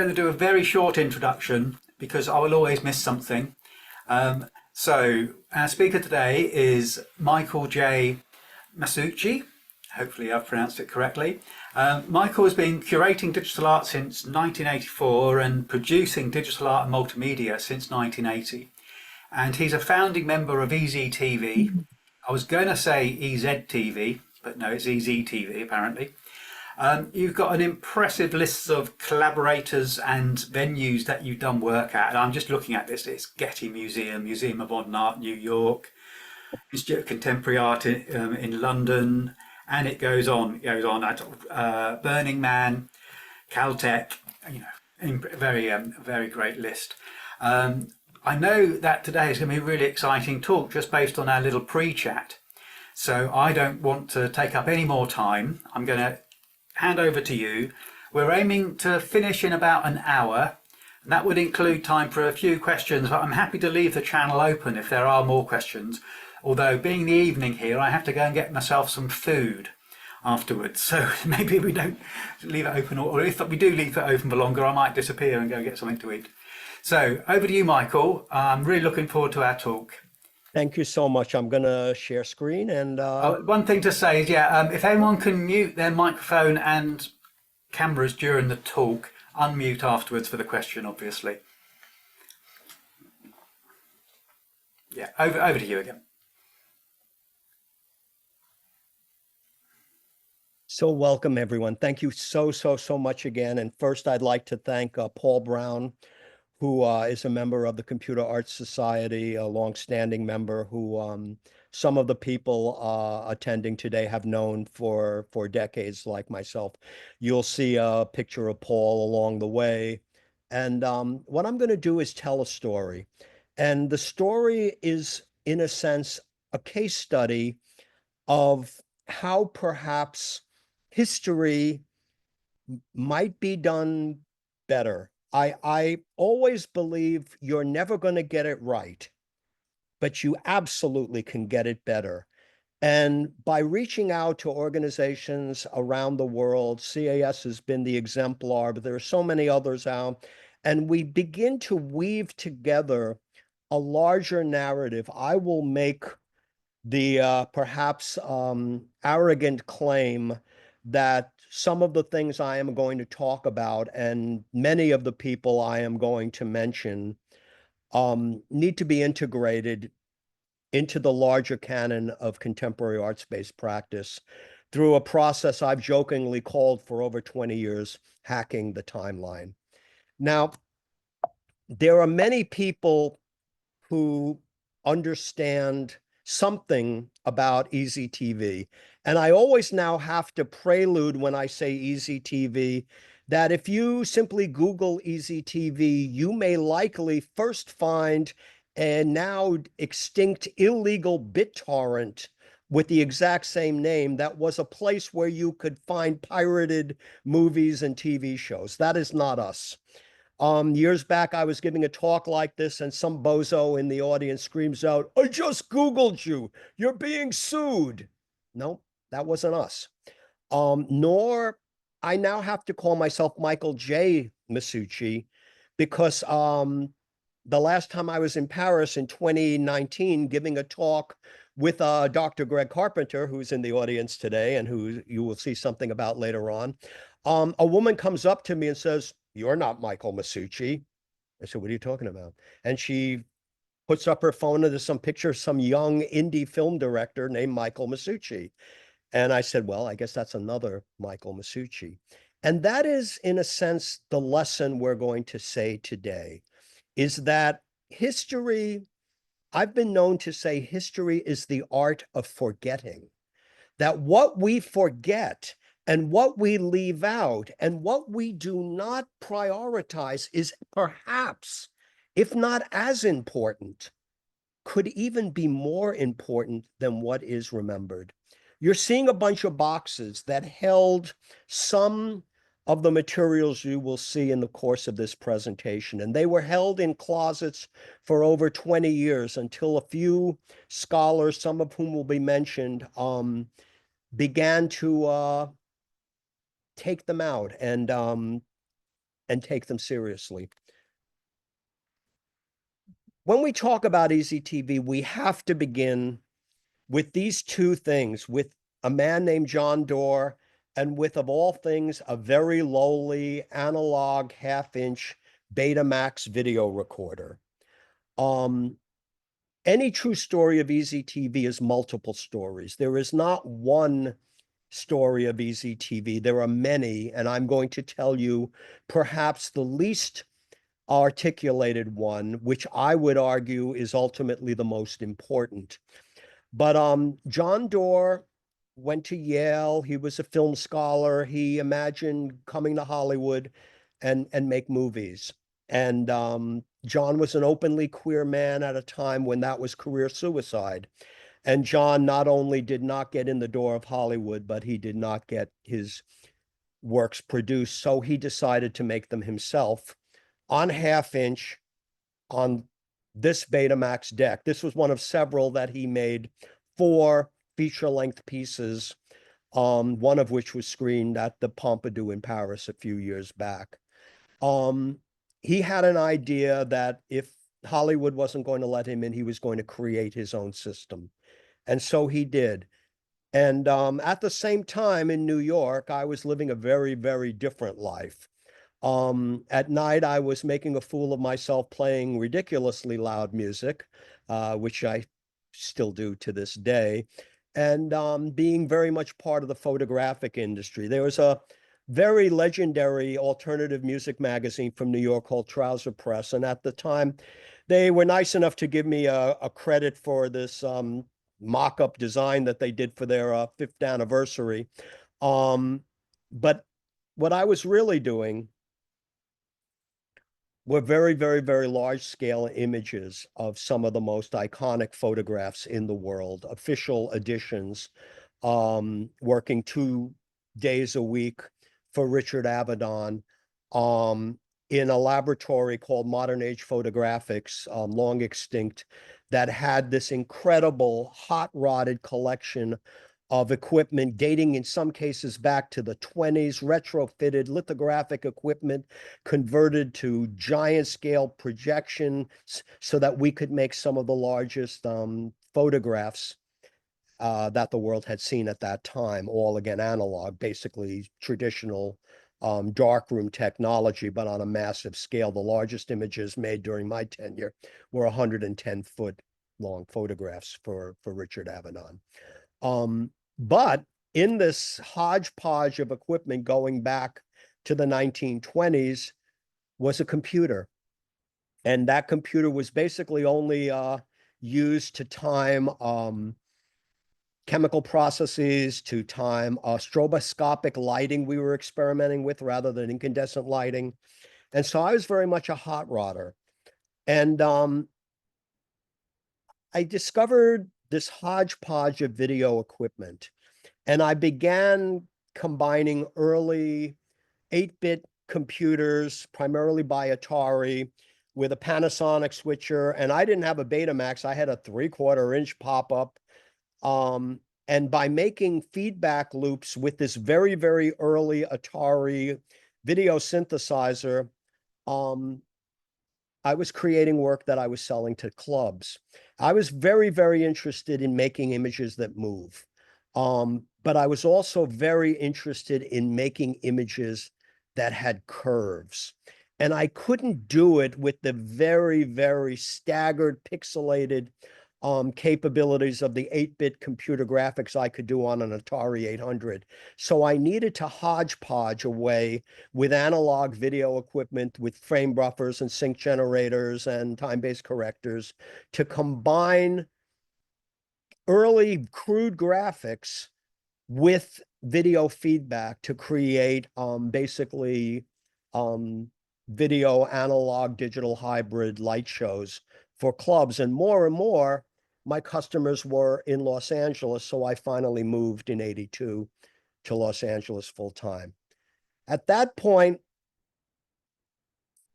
I'm going to do a very short introduction because I will always miss something. So our speaker today is Michael J. Masucci. Hopefully I've pronounced it correctly. Michael has been curating digital art since 1984 and producing digital art and multimedia since 1980. And he's a founding member of EZTV. I was going to say EZTV, but no, it's EZTV apparently. You've got an impressive list of collaborators and venues that you've done work at. And I'm just looking at this. It's Getty Museum, Museum of Modern Art, New York, Institute of Contemporary Art in London, and it goes on. It goes on at Burning Man, Caltech. You know, very great list. I know that today is going to be a really exciting talk just based on our little pre-chat. So I don't want to take up any more time. I'm going to hand over to you. We're aiming to finish in about an hour. And that would include time for a few questions, but I'm happy to leave the channel open if there are more questions. Although being the evening here, I have to go and get myself some food afterwards. So maybe we don't leave it open, or if we do leave it open for longer, I might disappear and go get something to eat. So over to you, Michael. I'm really looking forward to our talk. Thank you so much. I'm going to share screen and... One thing to say is, if anyone can mute their microphone and cameras during the talk, unmute afterwards for the question, obviously. Yeah, over to you again. So welcome, everyone. Thank you so much again. And first, I'd like to thank Paul Brown, who is a member of the Computer Arts Society, a longstanding member who some of the people attending today have known for decades, like myself. You'll see a picture of Paul along the way. And what I'm going to do is tell a story. And the story is, in a sense, a case study of how perhaps history might be done better. I always believe you're never going to get it right, but you absolutely can get it better. And by reaching out to organizations around the world, CAS has been the exemplar, but there are so many others out, and we begin to weave together a larger narrative. I will make the perhaps arrogant claim that some of the things I am going to talk about and many of the people I am going to mention need to be integrated into the larger canon of contemporary arts-based practice through a process I've jokingly called for over 20 years, hacking the timeline. Now, there are many people who understand something about EZTV. And I always now have to prelude when I say EZTV that if you simply Google EZTV, you may likely first find a now extinct illegal BitTorrent with the exact same name that was a place where you could find pirated movies and TV shows. That is not us. Years back, I was giving a talk like this, and some bozo in the audience screams out, "I just Googled you. You're being sued." No, that wasn't us. Nor I now have to call myself Michael J. Masucci because the last time I was in Paris in 2019 giving a talk with Dr. Greg Carpenter, who's in the audience today and who you will see something about later on, a woman comes up to me and says, "You're not Michael Masucci." I said, "What are you talking about?" And she puts up her phone and there's some picture of some young indie film director named Michael Masucci. And I said, well, I guess that's another Michael Masucci. And that is, in a sense, the lesson we're going to say today, is that history, I've been known to say history is the art of forgetting. That what we forget and what we leave out and what we do not prioritize is perhaps, if not as important, could even be more important than what is remembered. You're seeing a bunch of boxes that held some of the materials you will see in the course of this presentation. And they were held in closets for over 20 years until a few scholars, some of whom will be mentioned, began to take them out and and take them seriously. When we talk about EZTV, we have to begin with these two things, with a man named John Doerr and with, of all things, a very lowly analog half-inch Betamax video recorder. Any true story of EZTV is multiple stories. There is not one story of EZTV. There are many, and I'm going to tell you perhaps the least articulated one, which I would argue is ultimately the most important. But John Doerr went to Yale. He was a film scholar. He imagined coming to Hollywood and make movies. And John was an openly queer man at a time when that was career suicide. And John not only did not get in the door of Hollywood, but he did not get his works produced. So he decided to make them himself on half-inch on this Betamax deck. This was one of several that he made, 4 feature-length pieces, one of which was screened at the Pompidou in Paris a few years back. He had an idea that if Hollywood wasn't going to let him in, he was going to create his own system. And so he did. And at the same time in New York, I was living a very, very different life. At night, I was making a fool of myself playing ridiculously loud music, which I still do to this day, and being very much part of the photographic industry. There was a very legendary alternative music magazine from New York called Trouser Press, and at the time, they were nice enough to give me a credit for this mock-up design that they did for their 5th anniversary. But what I was really doing were very, very, very large scale images of some of the most iconic photographs in the world, official editions, working 2 days a week for Richard Avedon, in a laboratory called Modern Age Photographics, long extinct, that had this incredible hot rodded collection of equipment dating in some cases back to the 20s, retrofitted lithographic equipment converted to giant scale projection so that we could make some of the largest photographs that the world had seen at that time, all again analog, basically traditional darkroom technology, but on a massive scale. The largest images made during my tenure were 110-foot long photographs for Richard Avedon. But in this hodgepodge of equipment going back to the 1920s was a computer. And that computer was basically only used to time chemical processes, to time stroboscopic lighting we were experimenting with rather than incandescent lighting. And so I was very much a hot rodder. And I discovered this hodgepodge of video equipment, and I began combining early 8-bit computers, primarily by Atari, with a Panasonic switcher. And I didn't have a Betamax, I had a 3/4-inch pop-up. And by making feedback loops with this very, very early Atari video synthesizer, I was creating work that I was selling to clubs. I was very, very interested in making images that move. But I was also very interested in making images that had curves. And I couldn't do it with the very, very staggered, pixelated capabilities of the 8-bit computer graphics I could do on an Atari 800. So I needed to hodgepodge away with analog video equipment, with frame buffers and sync generators and time-based correctors to combine early crude graphics with video feedback to create basically video analog digital hybrid light shows for clubs. And more, my customers were in Los Angeles, so I finally moved in '82 to Los Angeles full time. At that point,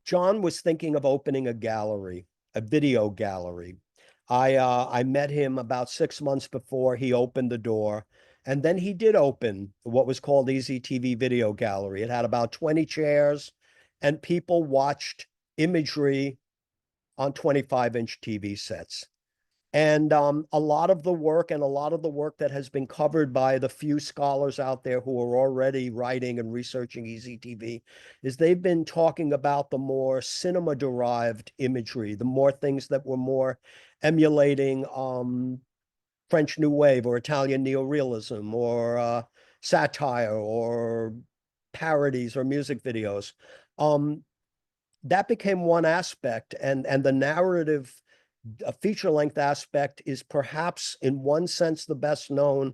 John was thinking of opening a gallery, a video gallery. I met him about 6 months before he opened the door, and then he did open what was called EZTV Video Gallery. It had about 20 chairs. and people watched imagery on 25-inch TV sets. And a lot of the work that has been covered by the few scholars out there who are already writing and researching EZTV is they've been talking about the more cinema-derived imagery, the more things that were more emulating French New Wave or Italian neorealism or satire or parodies or music videos. That became one aspect, and the narrative, a feature-length aspect, is perhaps in one sense the best known,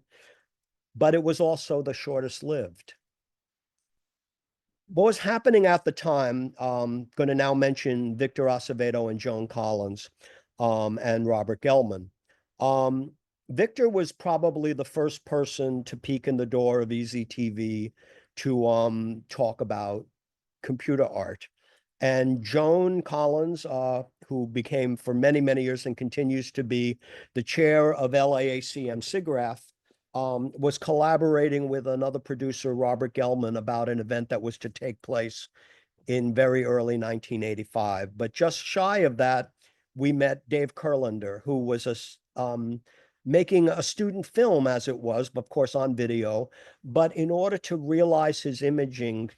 but it was also the shortest lived. What was happening at the time, going to now mention Victor Acevedo and Joan Collins, and Robert Gelman. Victor was probably the first person to peek in the door of EZTV to talk about computer art. And Joan Collins, who became for many, many years and continues to be the chair of LAACM SIGGRAPH, was collaborating with another producer, Robert Gelman, about an event that was to take place in very early 1985. But just shy of that, we met Dave Kurlander, who was making a student film, as it was, of course, on video. But in order to realize his imaging,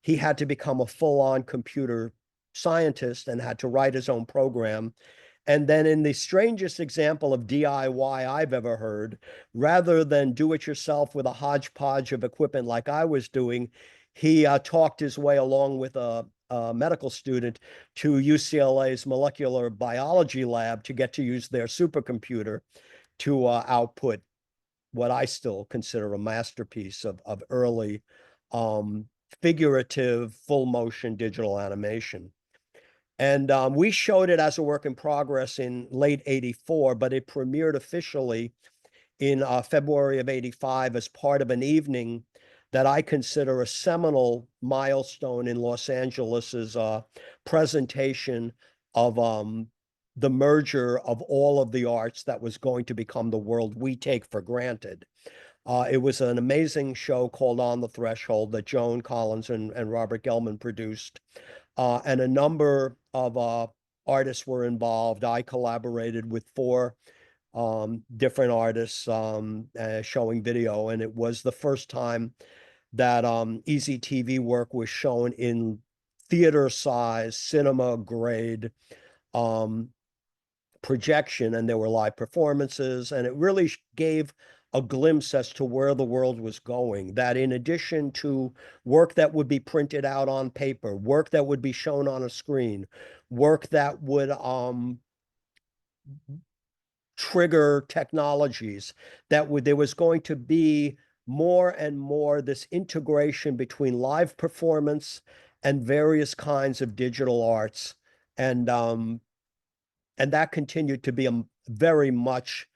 he had to become a full-on computer scientist and had to write his own program. And then, in the strangest example of DIY I've ever heard, rather than do it yourself with a hodgepodge of equipment like I was doing, he talked his way along with a medical student to UCLA's molecular biology lab to get to use their supercomputer to output what I still consider a masterpiece of early figurative full motion digital animation. And we showed it as a work in progress in late 84, but it premiered officially in February of 85 as part of an evening that I consider a seminal milestone in Los Angeles's presentation of the merger of all of the arts that was going to become the world we take for granted. It was an amazing show called On the Threshold that Joan Collins and Robert Gelman produced. And a number of artists were involved. I collaborated with four different artists showing video, and it was the first time that EZTV work was shown in theater size, cinema grade projection, and there were live performances, and it really gave a glimpse as to where the world was going, that in addition to work that would be printed out on paper, work that would be shown on a screen, work that would trigger technologies, there was going to be more and more this integration between live performance and various kinds of digital arts. And that continued to be a very much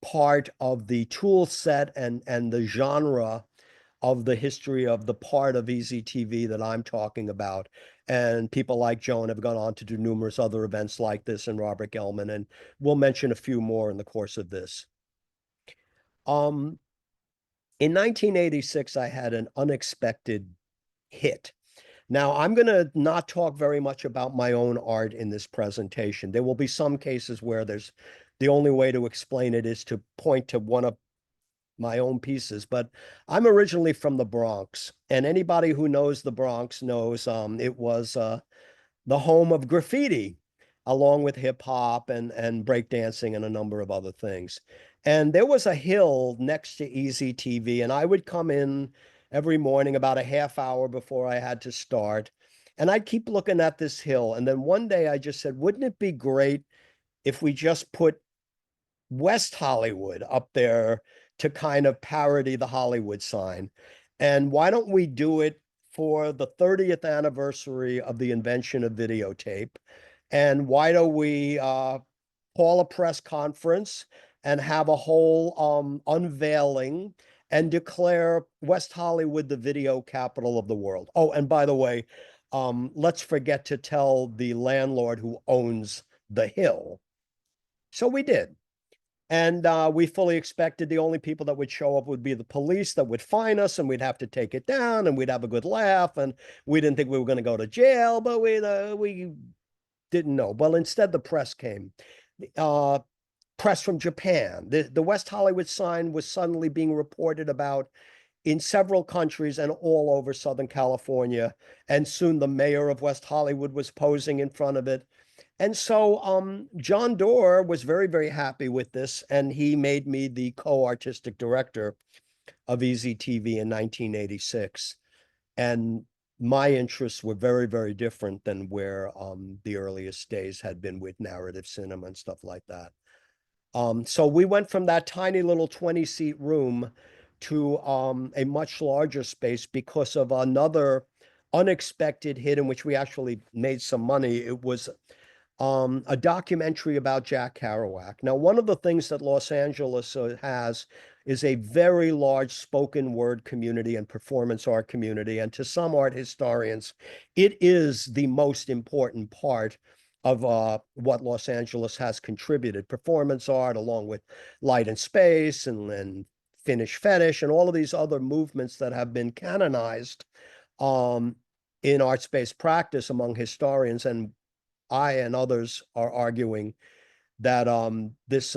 part of the tool set and the genre of the history of the part of EZTV that I'm talking about. And people like Joan have gone on to do numerous other events like this, and Robert Gelman, and we'll mention a few more in the course of this. In 1986, I had an unexpected hit. Now, I'm going to not talk very much about my own art in this presentation. There will be some cases where the only way to explain it is to point to one of my own pieces, but I'm originally from the Bronx, and anybody who knows the Bronx knows it was the home of graffiti, along with hip hop and breakdancing and a number of other things. And there was a hill next to EZTV, and I would come in every morning about a half hour before I had to start, and I'd keep looking at this hill. And then one day I just said, wouldn't it be great if we just put West Hollywood up there to kind of parody the Hollywood sign? And why don't we do it for the 30th anniversary of the invention of videotape? And why don't we call a press conference and have a whole unveiling and declare West Hollywood the video capital of the world? Oh, and by the way, let's forget to tell the landlord who owns the hill. So we did. And we fully expected the only people that would show up would be the police that would fine us, and we'd have to take it down, and we'd have a good laugh. And we didn't think we were going to go to jail, but we didn't know. Well, instead, the press came. Uh, Press from Japan. The West Hollywood sign was suddenly being reported about in several countries and all over Southern California. And soon the mayor of West Hollywood was posing in front of it. And so John Doerr was very, very happy with this, and he made me the co-artistic director of EZTV in 1986. And my interests were very, very different than where the earliest days had been with narrative cinema and stuff like that. So we went from that tiny little 20-seat room to a much larger space because of another unexpected hit in which we actually made some money. It was a documentary about Jack Kerouac. Now, one of the things that Los Angeles has is a very large spoken word community and performance art community. And to some art historians, it is the most important part of what Los Angeles has contributed. Performance art, along with light and space and Finnish fetish and all of these other movements that have been canonized um, in art-based practice among historians. And I and others are arguing that this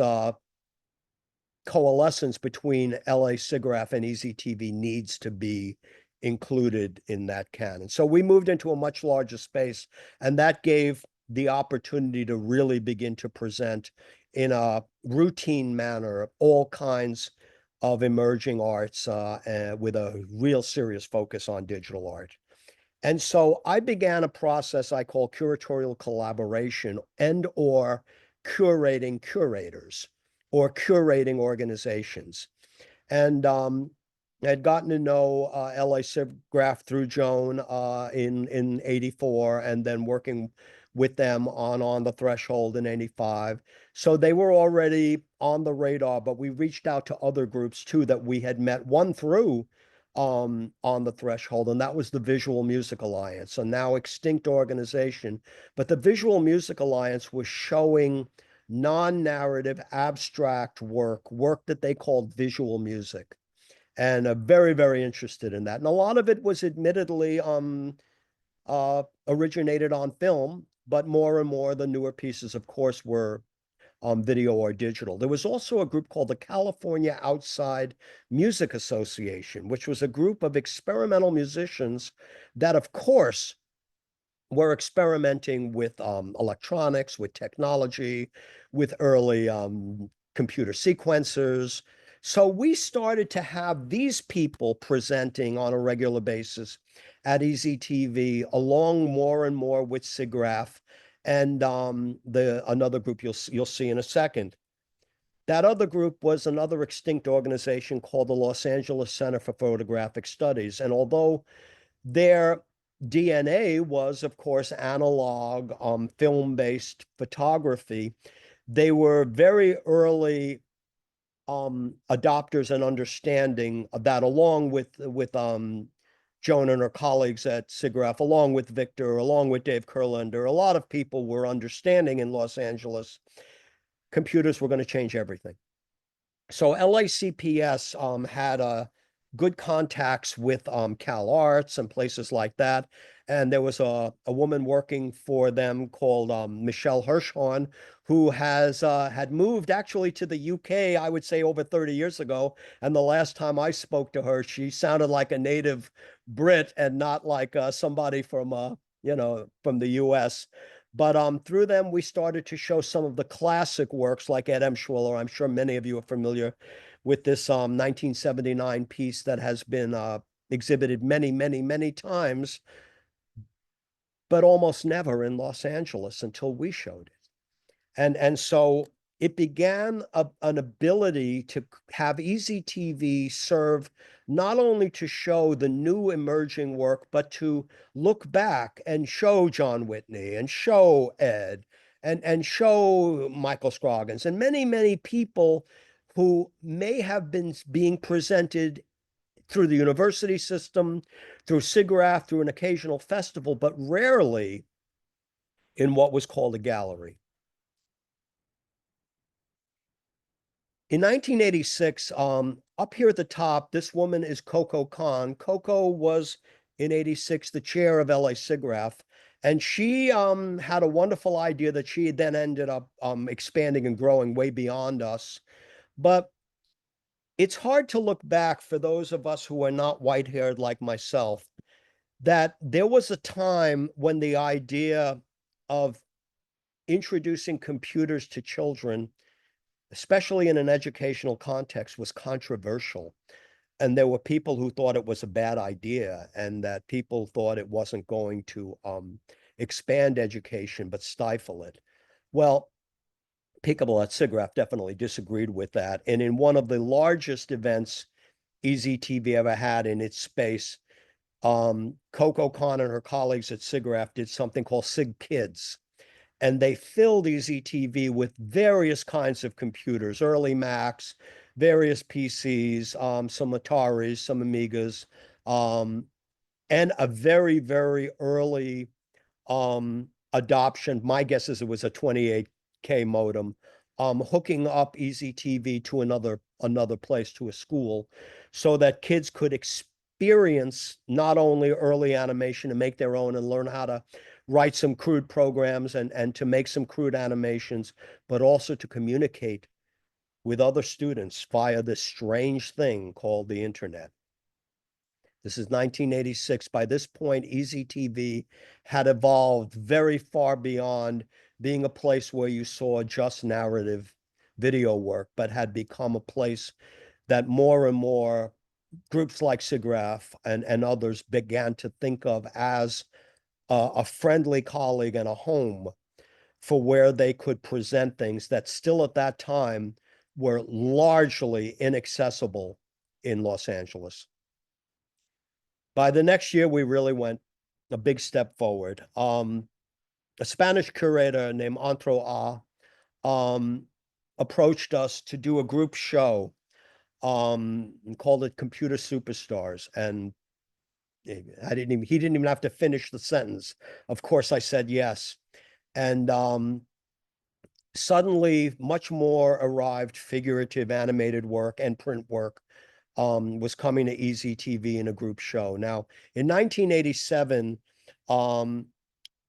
coalescence between LA SIGGRAPH and EZTV needs to be included in that canon. So we moved into a much larger space, and that gave the opportunity to really begin to present in a routine manner all kinds of emerging arts with a real serious focus on digital art. And so I began a process I call curatorial collaboration and or curating curators or curating organizations. And I had gotten to know LA SIGGRAPH through Joan in 84 and then working with them on the Threshold in 85. So they were already on the radar, but we reached out to other groups too that we had met, one through on the Threshold, and that was the Visual Music Alliance, a now extinct organization. But the Visual Music Alliance was showing non-narrative, abstract work that they called visual music, and very, very interested in that. And a lot of it was admittedly originated on film, but more and more the newer pieces, of course, were video or digital. There was also a group called the California Outside Music Association, which was a group of experimental musicians that, of course, were experimenting with electronics, with technology, with early computer sequencers. So we started to have these people presenting on a regular basis at EZTV, along more and more with SIGGRAPH and the another group you'll see in a second. That other group was another extinct organization called the Los Angeles Center for Photographic Studies. And although their DNA was, of course, analog, film-based photography, they were very early adopters and understanding of that, along with Joan and her colleagues at SIGGRAPH, along with Victor, along with Dave Kurlander. A lot of people were understanding in Los Angeles computers were going to change everything. So LACPS had good contacts with Cal Arts and places like that. And there was a woman working for them called Michelle Hirschhorn, who had moved actually to the UK, I would say over 30 years ago. And the last time I spoke to her, she sounded like a native Brit and not like somebody from from the US. But through them, we started to show some of the classic works like Ed Emshwiller. I'm sure many of you are familiar with this 1979 piece that has been exhibited many, many, many times, but almost never in Los Angeles until we showed it. And so it began an ability to have EZTV serve not only to show the new emerging work, but to look back and show John Whitney and show Ed and show Michael Scroggins and many, many people who may have been being presented through the university system, through SIGGRAPH, through an occasional festival, but rarely in what was called a gallery. In 1986, up here at the top, this woman is Coco Khan. Coco was in 86 the chair of LA SIGGRAPH, and she had a wonderful idea that she then ended up expanding and growing way beyond us. But it's hard to look back for those of us who are not white-haired like myself, that there was a time when the idea of introducing computers to children, especially in an educational context, was controversial. And there were people who thought it was a bad idea, and that people thought it wasn't going to expand education, but stifle it. Well, people at SIGGRAPH definitely disagreed with that. And in one of the largest events EZTV ever had in its space, Coco Khan and her colleagues at SIGGRAPH did something called SIG Kids. And they filled EZTV with various kinds of computers, early Macs, various PCs, some Ataris, some Amigas, and a very, very early adoption. My guess is it was a 28K modem, hooking up EZTV to another place, to a school, so that kids could experience not only early animation and make their own and learn how to write some crude programs and to make some crude animations, but also to communicate with other students via this strange thing called the internet. This is 1986. By this point, EZTV had evolved very far beyond being a place where you saw just narrative video work, but had become a place that more and more groups like SIGGRAPH and others began to think of as a friendly colleague and a home for where they could present things that still at that time were largely inaccessible in Los Angeles. By the next year, we really went a big step forward. A Spanish curator named Antro approached us to do a group show, and called it Computer Superstars. And he didn't even have to finish the sentence. Of course, I said yes. And suddenly, much more arrived figurative animated work and print work was coming to EZTV in a group show. Now, in 1987,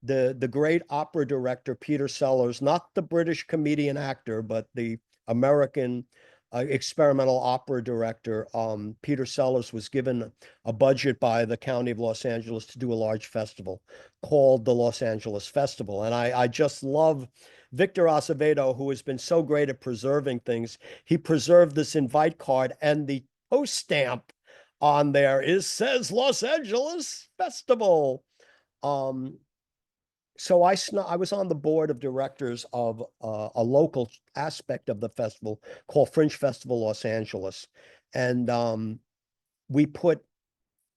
the great opera director Peter Sellers, not the British comedian actor, but the American experimental opera director, Peter Sellers, was given a budget by the County of Los Angeles to do a large festival called the Los Angeles Festival. And I just love Victor Acevedo, who has been so great at preserving things. He preserved this invite card, and the post stamp on there says Los Angeles Festival. So I was on the board of directors of a local aspect of the festival called Fringe Festival Los Angeles. And we put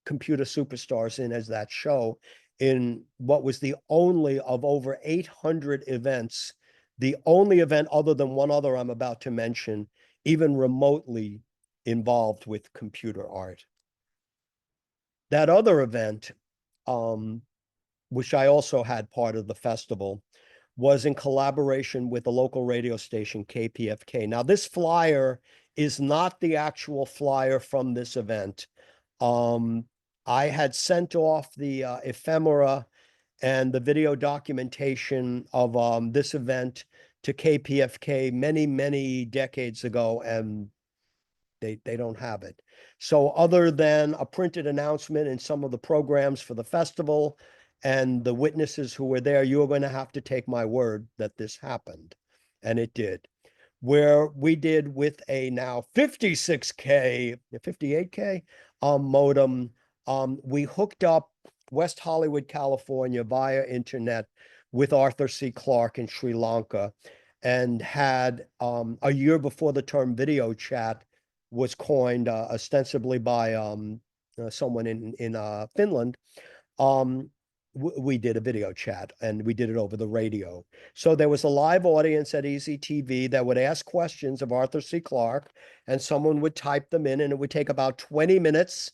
Computer Superstars in as that show in what was the only of over 800 events, the only event other than one other I'm about to mention, even remotely involved with computer art. That other event, which I also had part of the festival, was in collaboration with the local radio station KPFK. Now, this flyer is not the actual flyer from this event. I had sent off the ephemera and the video documentation of this event to KPFK many, many decades ago, and they don't have it. So other than a printed announcement in some of the programs for the festival and the witnesses who were there, you are going to have to take my word that this happened. And it did. Where we did with a now 56K, 58K modem, we hooked up West Hollywood, California via internet with Arthur C. Clarke in Sri Lanka, and had a year before the term video chat was coined, ostensibly by someone in Finland. We did a video chat, and we did it over the radio. So there was a live audience at EZTV that would ask questions of Arthur C. Clarke, and someone would type them in, and it would take about 20 minutes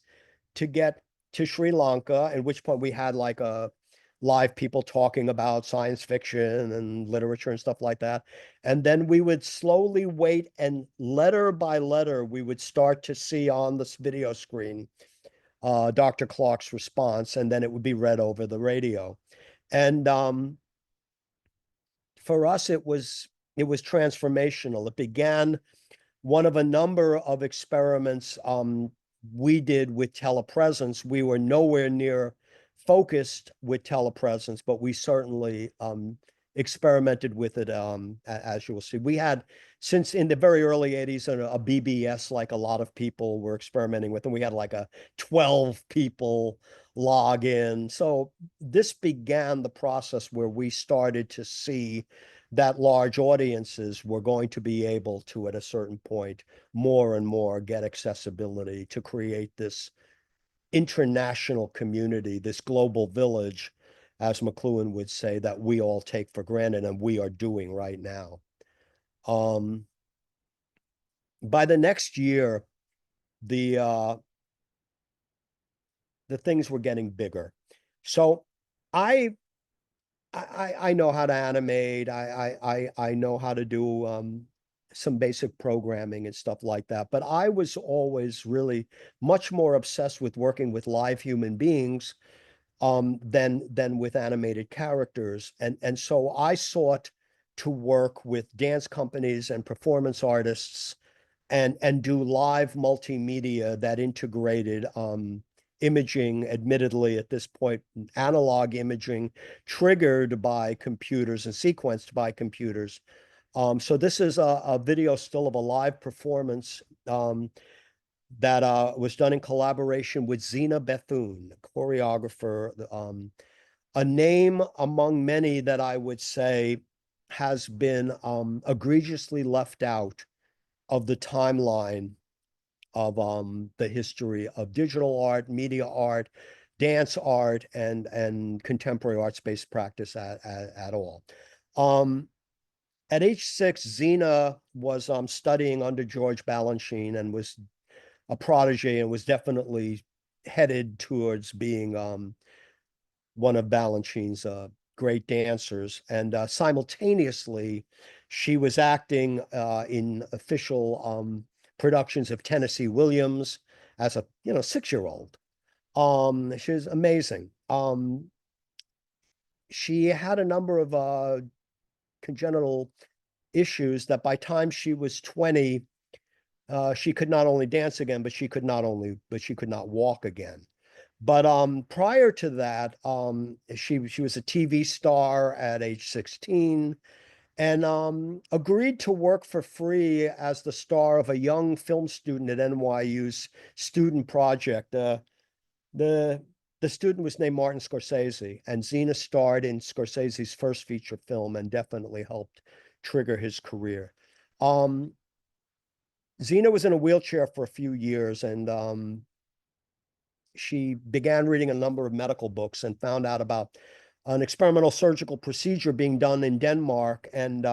to get to Sri Lanka, at which point we had like a live people talking about science fiction and literature and stuff like that. And then we would slowly wait, and letter by letter, we would start to see on this video screen Dr. Clark's response, and then it would be read over the radio. And for us, it was transformational. It began one of a number of experiments we did with telepresence. We were nowhere near focused with telepresence, but we certainly experimented with it, as you will see. We had, since in the very early 80s, a BBS, like a lot of people were experimenting with, and we had like a 12 people log in. So this began the process where we started to see that large audiences were going to be able to, at a certain point, more and more get accessibility to create this international community, this global village, as McLuhan would say, that we all take for granted and we are doing right now. By the next year, the things were getting bigger. So I know how to animate. I know how to do some basic programming and stuff like that. But I was always really much more obsessed with working with live human beings than with animated characters. And so I sought to work with dance companies and performance artists and do live multimedia that integrated imaging, admittedly at this point, analog imaging triggered by computers and sequenced by computers. So this is a video still of a live performance that was done in collaboration with Zena Bethune, choreographer, a name among many that I would say has been egregiously left out of the timeline of the history of digital art, media art, dance art, and contemporary arts-based practice at all. At age 6, Zena was studying under George Balanchine and was a prodigy and was definitely headed towards being one of Balanchine's great dancers. And simultaneously, she was acting in official productions of Tennessee Williams as a 6-year-old. She was amazing. She had a number of congenital issues that by time she was 20, she could not only dance again, but she could not walk again. But prior to that, she was a TV star at age 16 and agreed to work for free as the star of a young film student at NYU's student project. The student was named Martin Scorsese, and Zena starred in Scorsese's first feature film and definitely helped trigger his career. Zena was in a wheelchair for a few years, and she began reading a number of medical books and found out about an experimental surgical procedure being done in Denmark, and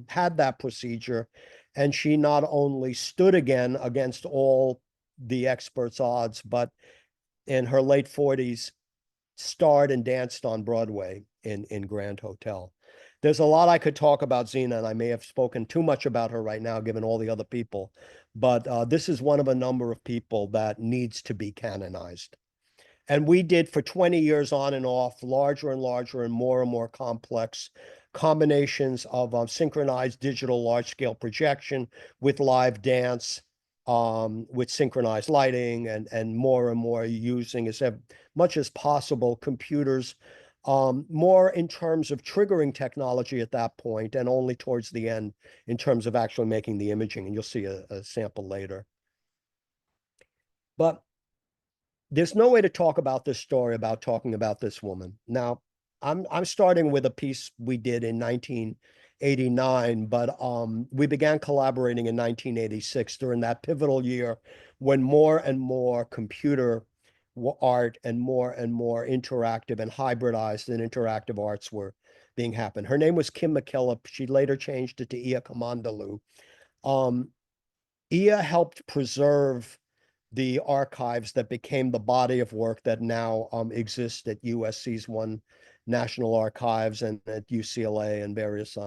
had that procedure. And she not only stood again against all the experts' odds, but in her late 40s, starred and danced on Broadway in Grand Hotel. There's a lot I could talk about Zena, and I may have spoken too much about her right now, given all the other people. But this is one of a number of people that needs to be canonized. And we did for 20 years on and off, larger and larger and more complex combinations of synchronized digital large-scale projection with live dance, with synchronized lighting, and more using as much as possible computers, more in terms of triggering technology at that point, and only towards the end in terms of actually making the imaging. And you'll see a sample later. But there's no way to talk about this story without talking about this woman. Now, I'm starting with a piece we did in 1989, but we began collaborating in 1986 during that pivotal year when more and more computer art and more interactive and hybridized and interactive arts were being happened. Her name was Kim McKillop. She later changed it to Ia Kamandalu. Ia helped preserve the archives that became the body of work that now exists at USC's One National Archives and at UCLA and various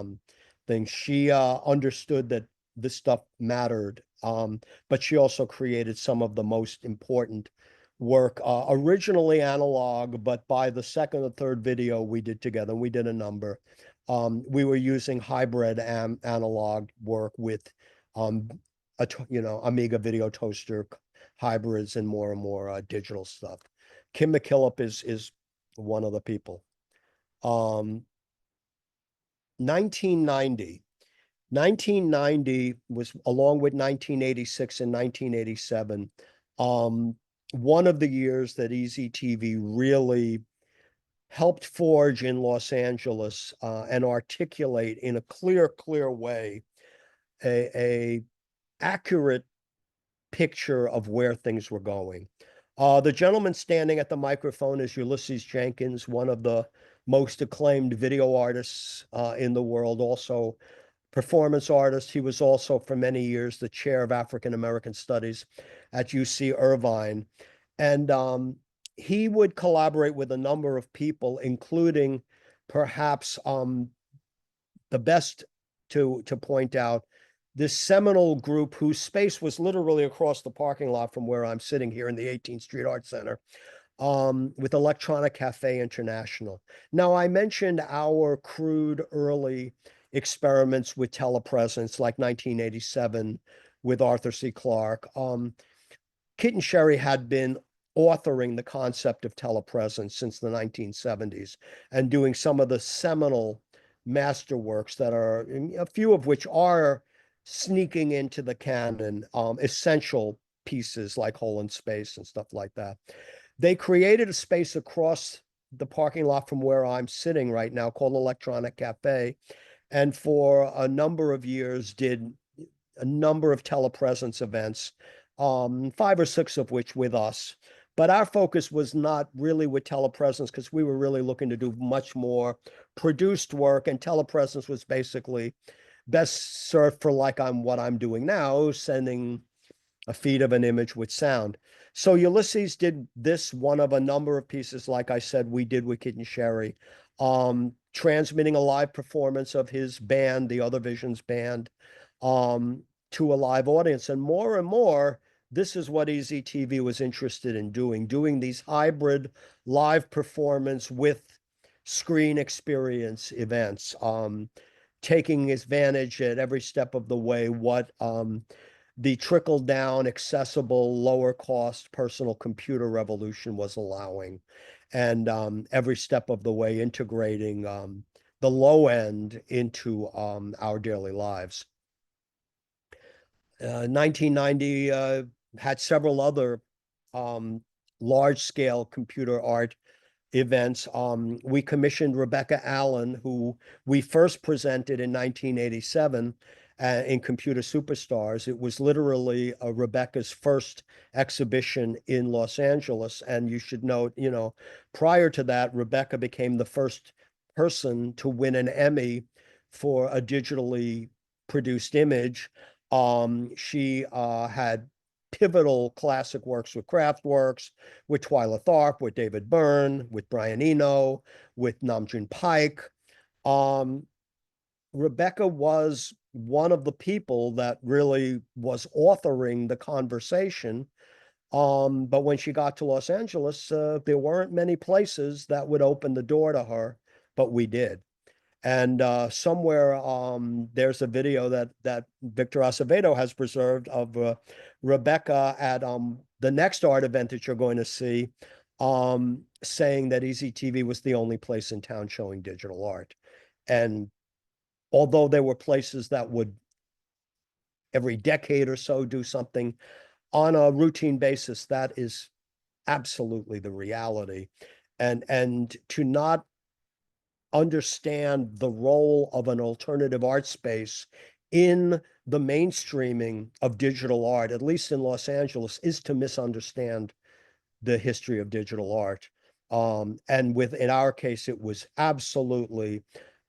things. She understood that this stuff mattered, but she also created some of the most important work, originally analog, but by the second or third video we did together, and we did a number, we were using hybrid analog work with Amiga video toaster hybrids and more digital stuff. Kim McKillop is one of the people. 1990. 1990 was, along with 1986 and 1987, one of the years that EZTV really helped forge in Los Angeles and articulate in a clear way a accurate picture of where things were going. The gentleman standing at the microphone is Ulysses Jenkins, one of the most acclaimed video artists in the world, also performance artist. He was also for many years the chair of African American Studies at UC Irvine. And he would collaborate with a number of people, including perhaps the best to point out this seminal group whose space was literally across the parking lot from where I'm sitting here in the 18th Street Art Center, with Electronic Cafe International. Now, I mentioned our crude early experiments with telepresence, like 1987 with Arthur C. Clarke. Kit and Sherry had been authoring the concept of telepresence since the 1970s and doing some of the seminal masterworks that are, a few of which are sneaking into the canon, essential pieces like Hole in Space and stuff like that. They created a space across the parking lot from where I'm sitting right now called Electronic Cafe, and for a number of years did a number of telepresence events, 5 or 6 of which with us. But our focus was not really with telepresence because we were really looking to do much more produced work, and telepresence was basically best served for what I'm doing now, sending a feed of an image with sound. So Ulysses did this, one of a number of pieces, like I said, we did with Kit and Sherry, transmitting a live performance of his band, the Other Visions band, to a live audience. And more, this is what EZTV was interested in doing these hybrid live performance with screen experience events, taking advantage at every step of the way what the trickle down, accessible, lower cost personal computer revolution was allowing, and every step of the way integrating the low end into our daily lives. 1990 had several other large scale computer art events. We commissioned Rebecca Allen, who we first presented in 1987 in Computer Superstars. It was literally Rebecca's first exhibition in Los Angeles. And you should note, prior to that, Rebecca became the first person to win an Emmy for a digitally produced image. She had pivotal classic works with Kraftwerks, with Twyla Tharp, with David Byrne, with Brian Eno, with Namjoon Paik. Rebecca was one of the people that really was authoring the conversation. But when she got to Los Angeles, there weren't many places that would open the door to her, but we did. And somewhere there's a video that Victor Acevedo has preserved of Rebecca at the next art event that you're going to see, saying that EZTV was the only place in town showing digital art. And although there were places that would every decade or so do something on a routine basis, that is absolutely the reality. And to not understand the role of an alternative art space in the mainstreaming of digital art, at least in Los Angeles, is to misunderstand the history of digital art. And in our case, it was absolutely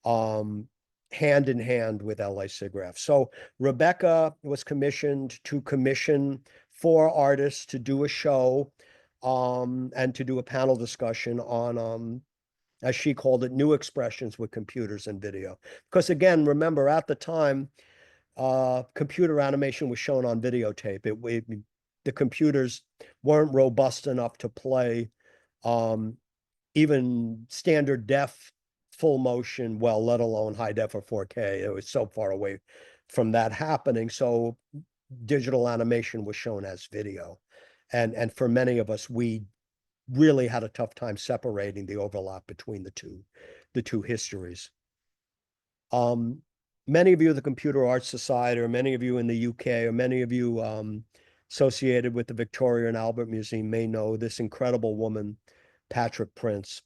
hand in hand with LA SIGGRAPH. So Rebecca was commissioned to commission 4 artists to do a show and to do a panel discussion on as she called it, new expressions with computers and video. Because again, remember at the time, computer animation was shown on videotape. The computers weren't robust enough to play even standard def full motion, well, let alone high def or 4K. It was so far away from that happening. So digital animation was shown as video. And for many of us, we really had a tough time separating the overlap between the two histories. Many of you at the Computer Arts Society, or many of you in the UK, or many of you associated with the Victoria and Albert Museum may know this incredible woman, Patrick Prince.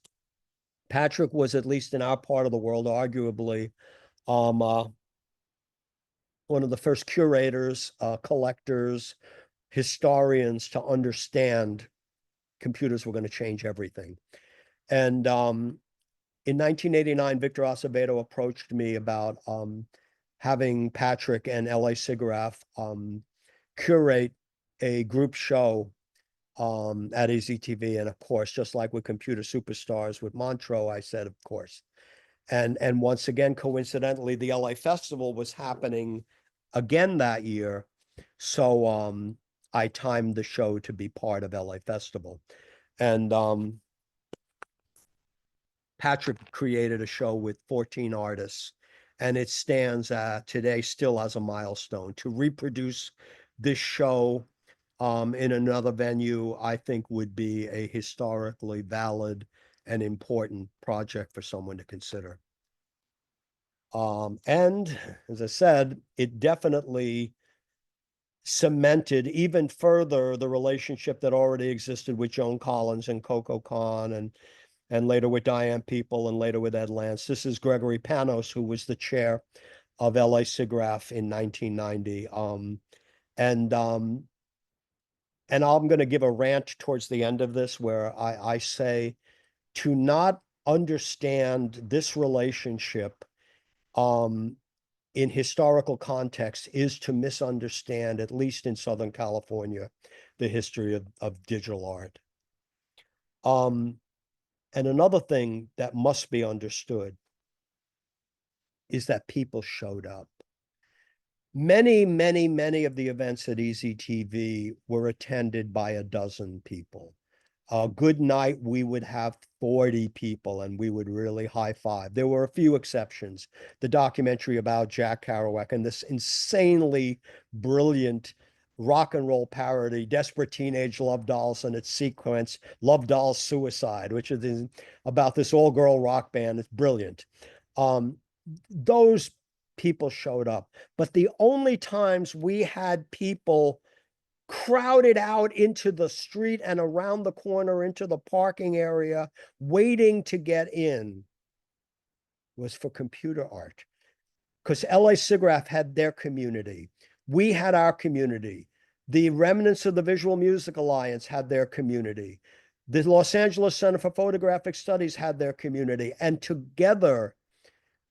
Patrick was, at least in our part of the world, arguably one of the first curators, collectors, historians to understand computers were going to change everything. And in 1989, Victor Acevedo approached me about having Patrick and L.A. Sigraf curate a group show at EZTV. And of course, just like with Computer Superstars with Montreux, I said, of course. And once again, coincidentally, the LA Festival was happening again that year. So I timed the show to be part of LA Festival. And Patrick created a show with 14 artists, and it stands today still as a milestone. To reproduce this show in another venue, I think would be a historically valid and important project for someone to consider. And as I said, it definitely cemented even further the relationship that already existed with Joan Collins and Coco Khan, and later with Diane People, and later with Ed Lance. This is Gregory Panos, who was the chair of LA Sigraf in 1990. And I'm going to give a rant towards the end of this where I say, to not understand this relationship in historical context is to misunderstand, at least in Southern California, the history of digital art. And another thing that must be understood is that people showed up. Many, many, many of the events at EZTV were attended by a dozen people. A good night, we would have 40 people, and we would really high five. There were a few exceptions. The documentary about Jack Kerouac and this insanely brilliant rock and roll parody, Desperate Teenage Love Dolls, and its sequence, Love Dolls Suicide, which is about this all-girl rock band. It's brilliant. Those people showed up. But the only times we had people crowded out into the street and around the corner into the parking area waiting to get in was for computer art. Because LA Sigraf had their community. We had our community. The remnants of the Visual Music Alliance had their community. The Los Angeles Center for Photographic Studies had their community. And together,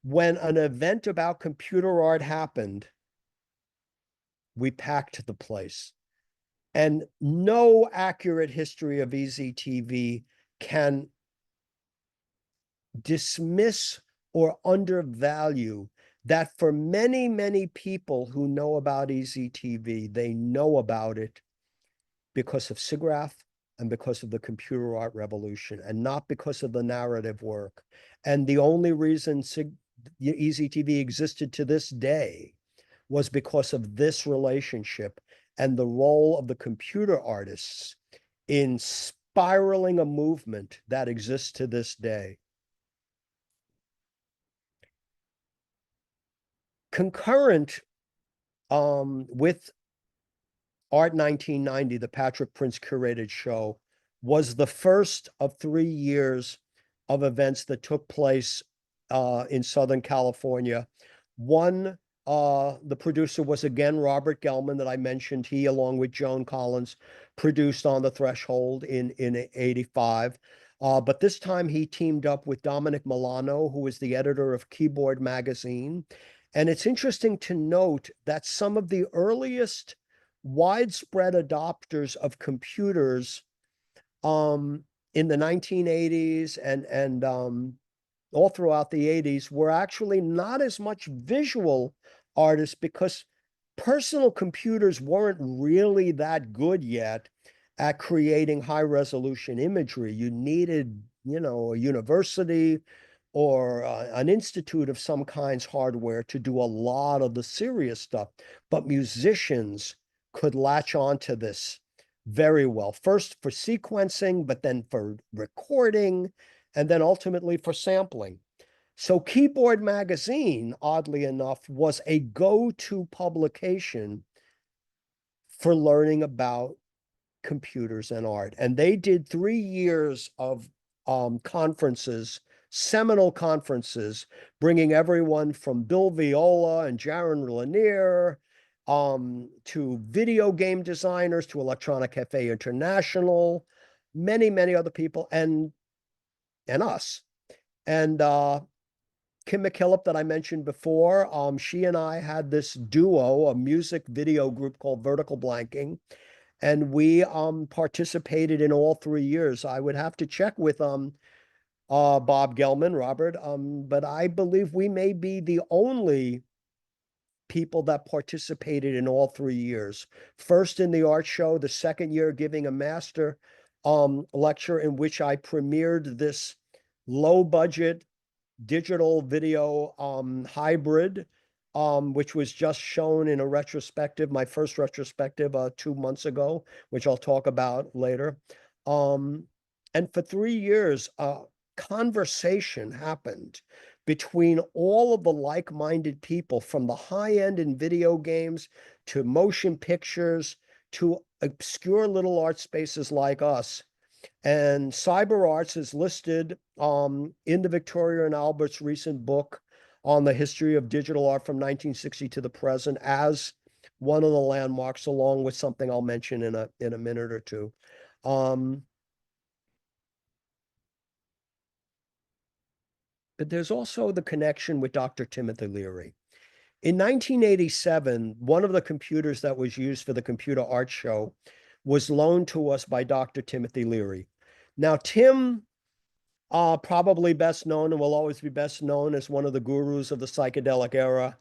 when an event about computer art happened, we packed the place. And no accurate history of EZTV can dismiss or undervalue that for many, many people who know about EZTV, they know about it because of Sigraf and because of the computer art revolution, and not because of the narrative work. And the only reason EZTV existed to this day was because of this relationship and the role of the computer artists in spiraling a movement that exists to this day. Concurrent with Art 1990, the Patrick Prince curated show, was the first of 3 years of events that took place in Southern California. One, the producer was again Robert Gelman that I mentioned. He, along with Joan Collins, produced On the Threshold in 85. But this time he teamed up with Dominic Milano, who was the editor of Keyboard Magazine. And it's interesting to note that some of the earliest widespread adopters of computers in in the 1980s and all throughout the 80s were actually not as much visual artists because personal computers weren't really that good yet at creating high resolution imagery. You needed, a university or an institute of some kind's hardware to do a lot of the serious stuff. But musicians could latch onto this very well. First for sequencing, but then for recording, and then ultimately for sampling. So Keyboard Magazine, oddly enough, was a go-to publication for learning about computers and art. And they did 3 years of conferences, seminal conferences, bringing everyone from Bill Viola and Jaron Lanier to video game designers, to Electronic Cafe International, many, many other people, and us. And Kim McKillop that I mentioned before, she and I had this duo, a music video group called Vertical Blanking, and we participated in all 3 years. I would have to check with Bob Gelman, Robert, but I believe we may be the only people that participated in all 3 years. First in the art show, the second year giving a master lecture in which I premiered this low budget digital video hybrid, which was just shown in a retrospective, my first retrospective 2 months ago, which I'll talk about later. And for 3 years, conversation happened between all of the like-minded people, from the high end in video games to motion pictures to obscure little art spaces like us. And CyberArts is listed in the Victoria and Albert's recent book on the history of digital art from 1960 to the present as one of the landmarks, along with something I'll mention in a minute or two. But there's also the connection with Dr. Timothy Leary. In 1987, one of the computers that was used for the Computer Art Show was loaned to us by Dr. Timothy Leary. Now, Tim, probably best known and will always be best known as one of the gurus of the psychedelic era.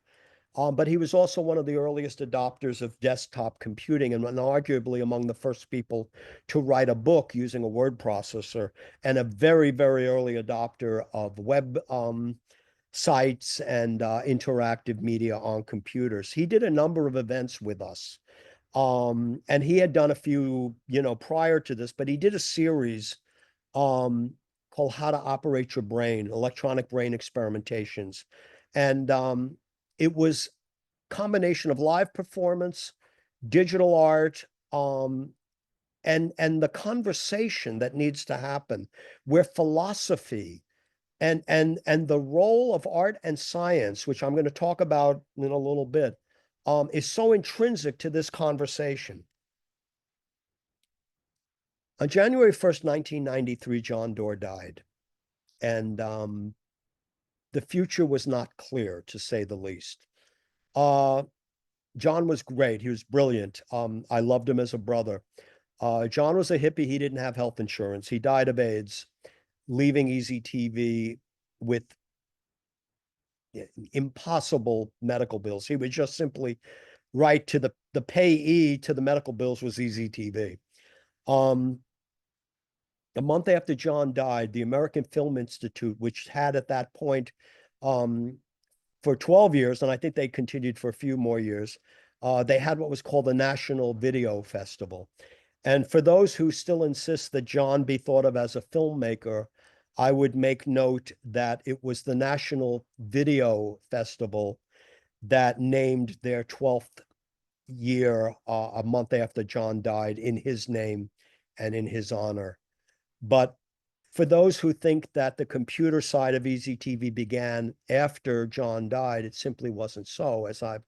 But he was also one of the earliest adopters of desktop computing and arguably among the first people to write a book using a word processor, and a very, very early adopter of web sites and interactive media on computers. He did a number of events with us. And he had done a few, prior to this, but he did a series called How to Operate Your Brain, Electronic Brain Experimentations. And it was a combination of live performance, digital art, and the conversation that needs to happen, where philosophy and the role of art and science, which I'm going to talk about in a little bit, is so intrinsic to this conversation. On January 1st, 1993, John Doerr died. And the future was not clear, to say the least. John was great. He was brilliant. I loved him as a brother. John was a hippie. He didn't have health insurance. He died of AIDS, leaving EZTV with impossible medical bills. He would just simply write to the payee to the medical bills was EZTV. A month after John died, the American Film Institute, which had at that point for 12 years, and I think they continued for a few more years, they had what was called the National Video Festival. And for those who still insist that John be thought of as a filmmaker, I would make note that it was the National Video Festival that named their 12th year a month after John died in his name and in his honor. But for those who think that the computer side of EZTV began after John died, it simply wasn't so, as I've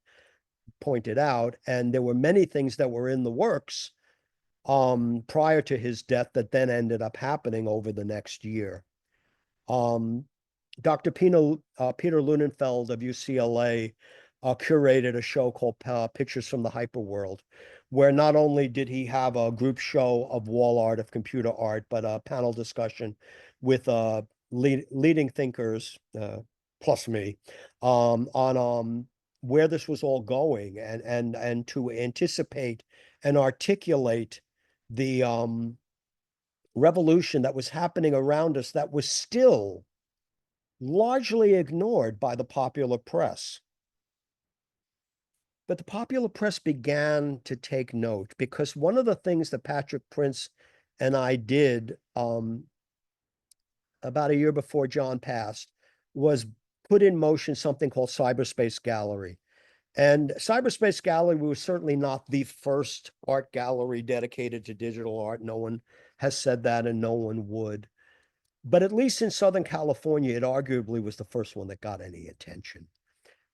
pointed out. And there were many things that were in the works prior to his death that then ended up happening over the next year. Dr. Peter Lunenfeld of UCLA curated a show called Pictures from the Hyperworld, where not only did he have a group show of wall art, of computer art, but a panel discussion with leading thinkers, plus me, on where this was all going, and to anticipate and articulate the revolution that was happening around us that was still largely ignored by the popular press. But the popular press began to take note, because one of the things that Patrick Prince and I did about a year before John passed was put in motion something called Cyberspace Gallery. And Cyberspace Gallery was certainly not the first art gallery dedicated to digital art. No one has said that, and no one would. But at least in Southern California, it arguably was the first one that got any attention.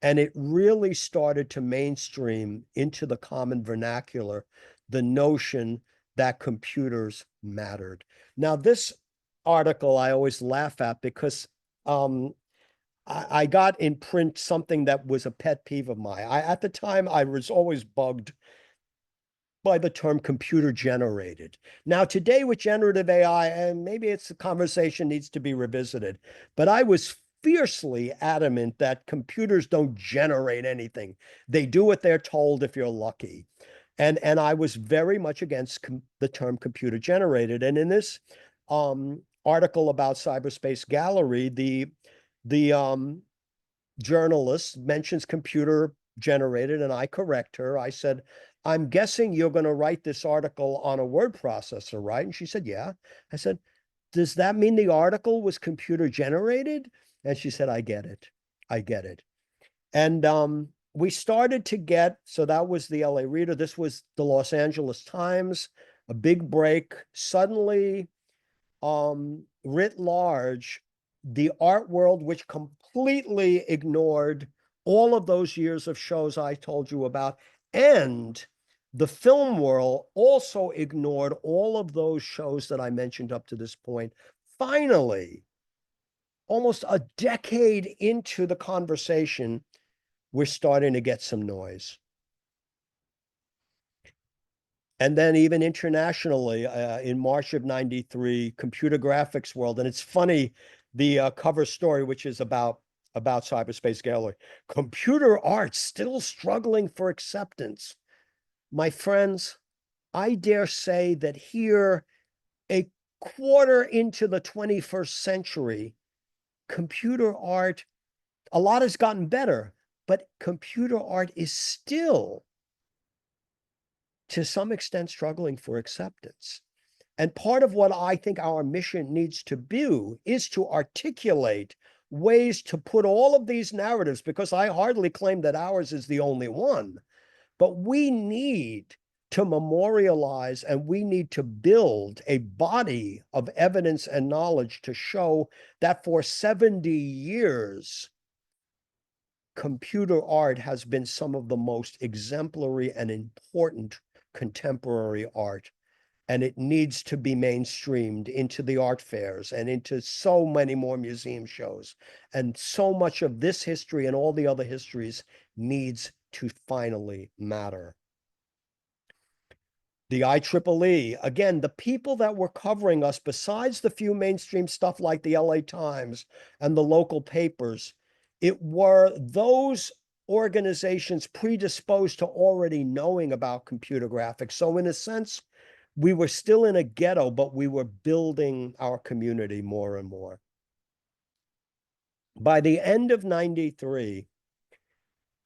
And it really started to mainstream into the common vernacular the notion that computers mattered. Now, this article I always laugh at, because I got in print something that was a pet peeve of mine. At the time, I was always bugged by the term computer generated. Now, today with generative AI, and maybe it's a conversation needs to be revisited, but I was fiercely adamant that computers don't generate anything. They do what they're told if you're lucky. And I was very much against the term computer generated. And in this article about Cyberspace Gallery, the journalist mentions computer generated, and I correct her. I said, I'm guessing you're going to write this article on a word processor, right? And she said, yeah. I said, does that mean the article was computer generated? And she said, I get it. I get it. And we started to get, so that was the LA Reader. This was the Los Angeles Times, a big break. Suddenly, writ large, the art world, which completely ignored all of those years of shows I told you about, and the film world also ignored all of those shows that I mentioned up to this point. Finally, almost a decade into the conversation, we're starting to get some noise. And then even internationally, in March of '93, Computer Graphics World, and it's funny, the cover story, which is about Cyberspace Gallery, computer art still struggling for acceptance. My friends, I dare say that here, a quarter into the 21st century, computer art, a lot has gotten better, but computer art is still, to some extent, struggling for acceptance. And part of what I think our mission needs to do is to articulate ways to put all of these narratives, because I hardly claim that ours is the only one, but we need to memorialize, and we need to build a body of evidence and knowledge to show that for 70 years, computer art has been some of the most exemplary and important contemporary art. And it needs to be mainstreamed into the art fairs and into so many more museum shows. And so much of this history and all the other histories needs to finally matter. The IEEE, again, the people that were covering us, besides the few mainstream stuff like the LA Times and the local papers, it were those organizations predisposed to already knowing about computer graphics. So in a sense, we were still in a ghetto, but we were building our community more and more. By the end of '93,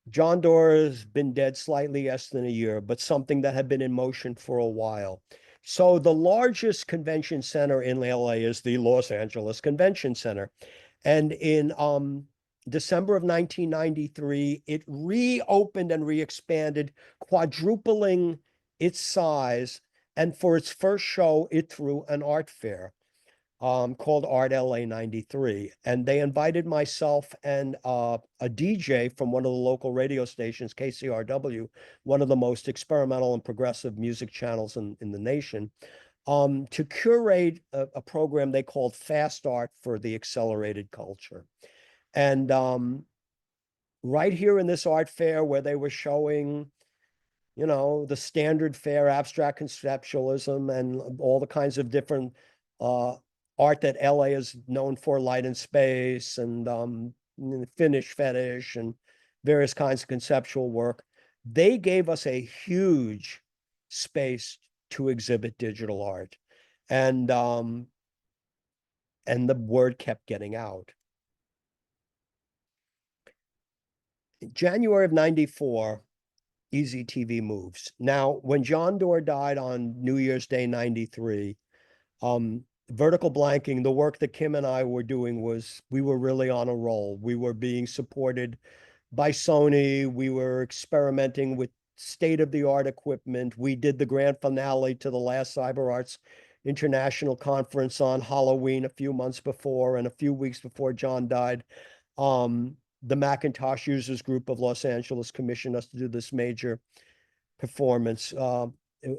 John Doerr has been dead slightly less than a year, but something that had been in motion for a while. So the largest convention center in LA is the Los Angeles Convention Center. And in December of 1993, it reopened and re-expanded, quadrupling its size. And for its first show, it threw an art fair called Art LA '93. And they invited myself and a DJ from one of the local radio stations, KCRW, one of the most experimental and progressive music channels in the nation, to curate a program they called Fast Art for the Accelerated Culture. And right here in this art fair, where they were showing you know, the standard fare, abstract conceptualism, and all the kinds of different art that LA is known for, light and space, and Finnish fetish, and various kinds of conceptual work. They gave us a huge space to exhibit digital art. And the word kept getting out. In January of 94, EZTV moves. Now, when John Doerr died on New Year's Day, 93, vertical blanking, the work that Kim and I were doing was, we were really on a roll. We were being supported by Sony. We were experimenting with state-of-the-art equipment. We did the grand finale to the last CyberArts International Conference on Halloween a few months before, and a few weeks before John died. The Macintosh Users Group of Los Angeles commissioned us to do this major performance.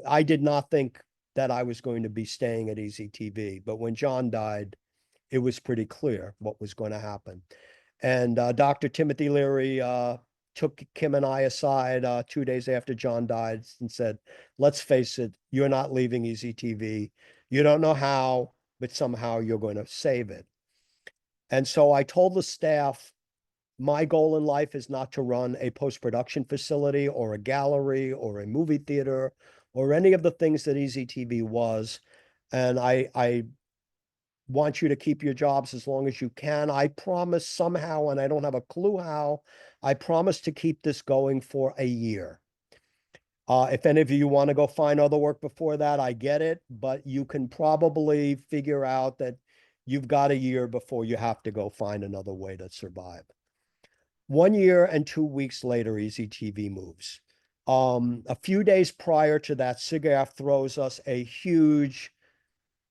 I did not think that I was going to be staying at EZTV, but when John died, it was pretty clear what was going to happen. And Dr. Timothy Leary took Kim and I aside 2 days after John died and said, let's face it, you're not leaving EZTV. You don't know how, but somehow you're going to save it. And so I told the staff, my goal in life is not to run a post-production facility or a gallery or a movie theater or any of the things that EZTV was. And I want you to keep your jobs as long as you can. I promise somehow, and I don't have a clue how, I promise to keep this going for a year. If any of you want to go find other work before that, I get it, but you can probably figure out that you've got a year before you have to go find another way to survive. 1 year and 2 weeks later, EZTV moves. A few days prior to that, SIGGRAPH throws us a huge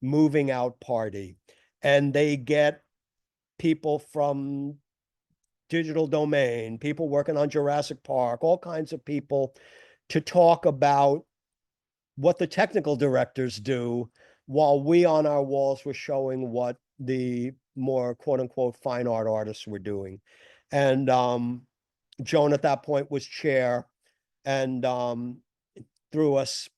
moving out party, and they get people from Digital Domain, people working on Jurassic Park, all kinds of people to talk about what the technical directors do, while we on our walls were showing what the more quote unquote fine art artists were doing. And Joan at that point was chair, and threw us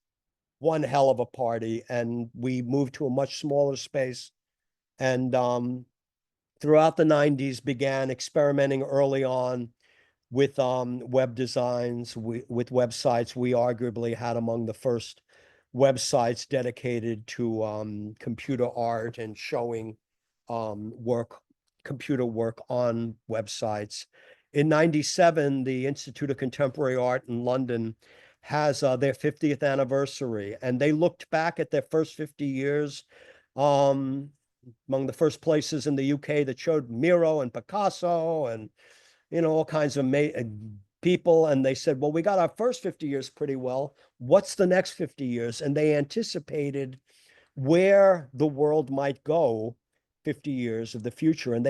one hell of a party, and we moved to a much smaller space. And throughout the 90s began experimenting early on with web designs, with websites. We arguably had among the first websites dedicated to computer art and showing computer work on websites. In 97, the Institute of Contemporary Art in London has their 50th anniversary, and they looked back at their first 50 years. Among the first places in the UK that showed Miro and Picasso and, you know, all kinds of people. And they said, well, we got our first 50 years pretty well. What's the next 50 years? And they anticipated where the world might go 50 years of the future. And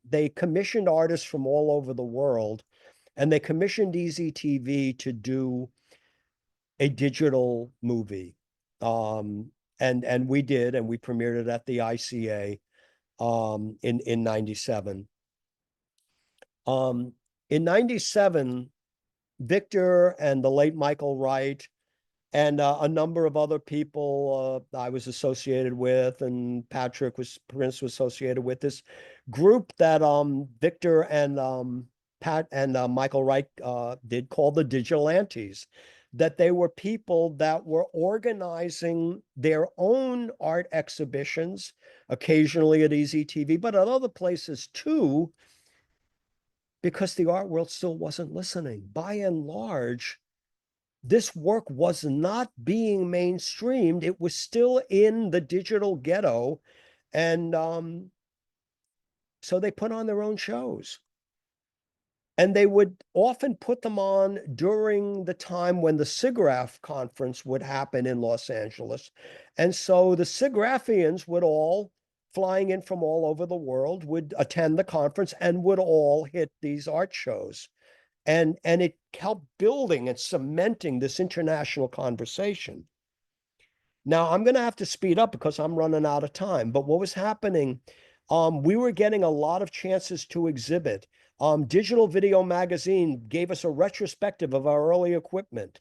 they commissioned artists from all over the world, and they commissioned EZTV to do a digital movie. And we did, and we premiered it at the ICA in 97. In 97, Victor and the late Michael Wright and a number of other people I was associated with, and Prince was associated with, this group that Victor and Pat and Michael Wright did, called the Digilantes. That they were people that were organizing their own art exhibitions, occasionally at EZTV, but at other places too, because the art world still wasn't listening. By and large, this work was not being mainstreamed. It was still in the digital ghetto. And so they put on their own shows. And they would often put them on during the time when the SIGGRAPH conference would happen in Los Angeles. And so the SIGGRAPhians would all, flying in from all over the world, would attend the conference and would all hit these art shows. And it helped building and cementing this international conversation. Now, I'm going to have to speed up because I'm running out of time. But what was happening, we were getting a lot of chances to exhibit. Digital Video Magazine gave us a retrospective of our early equipment.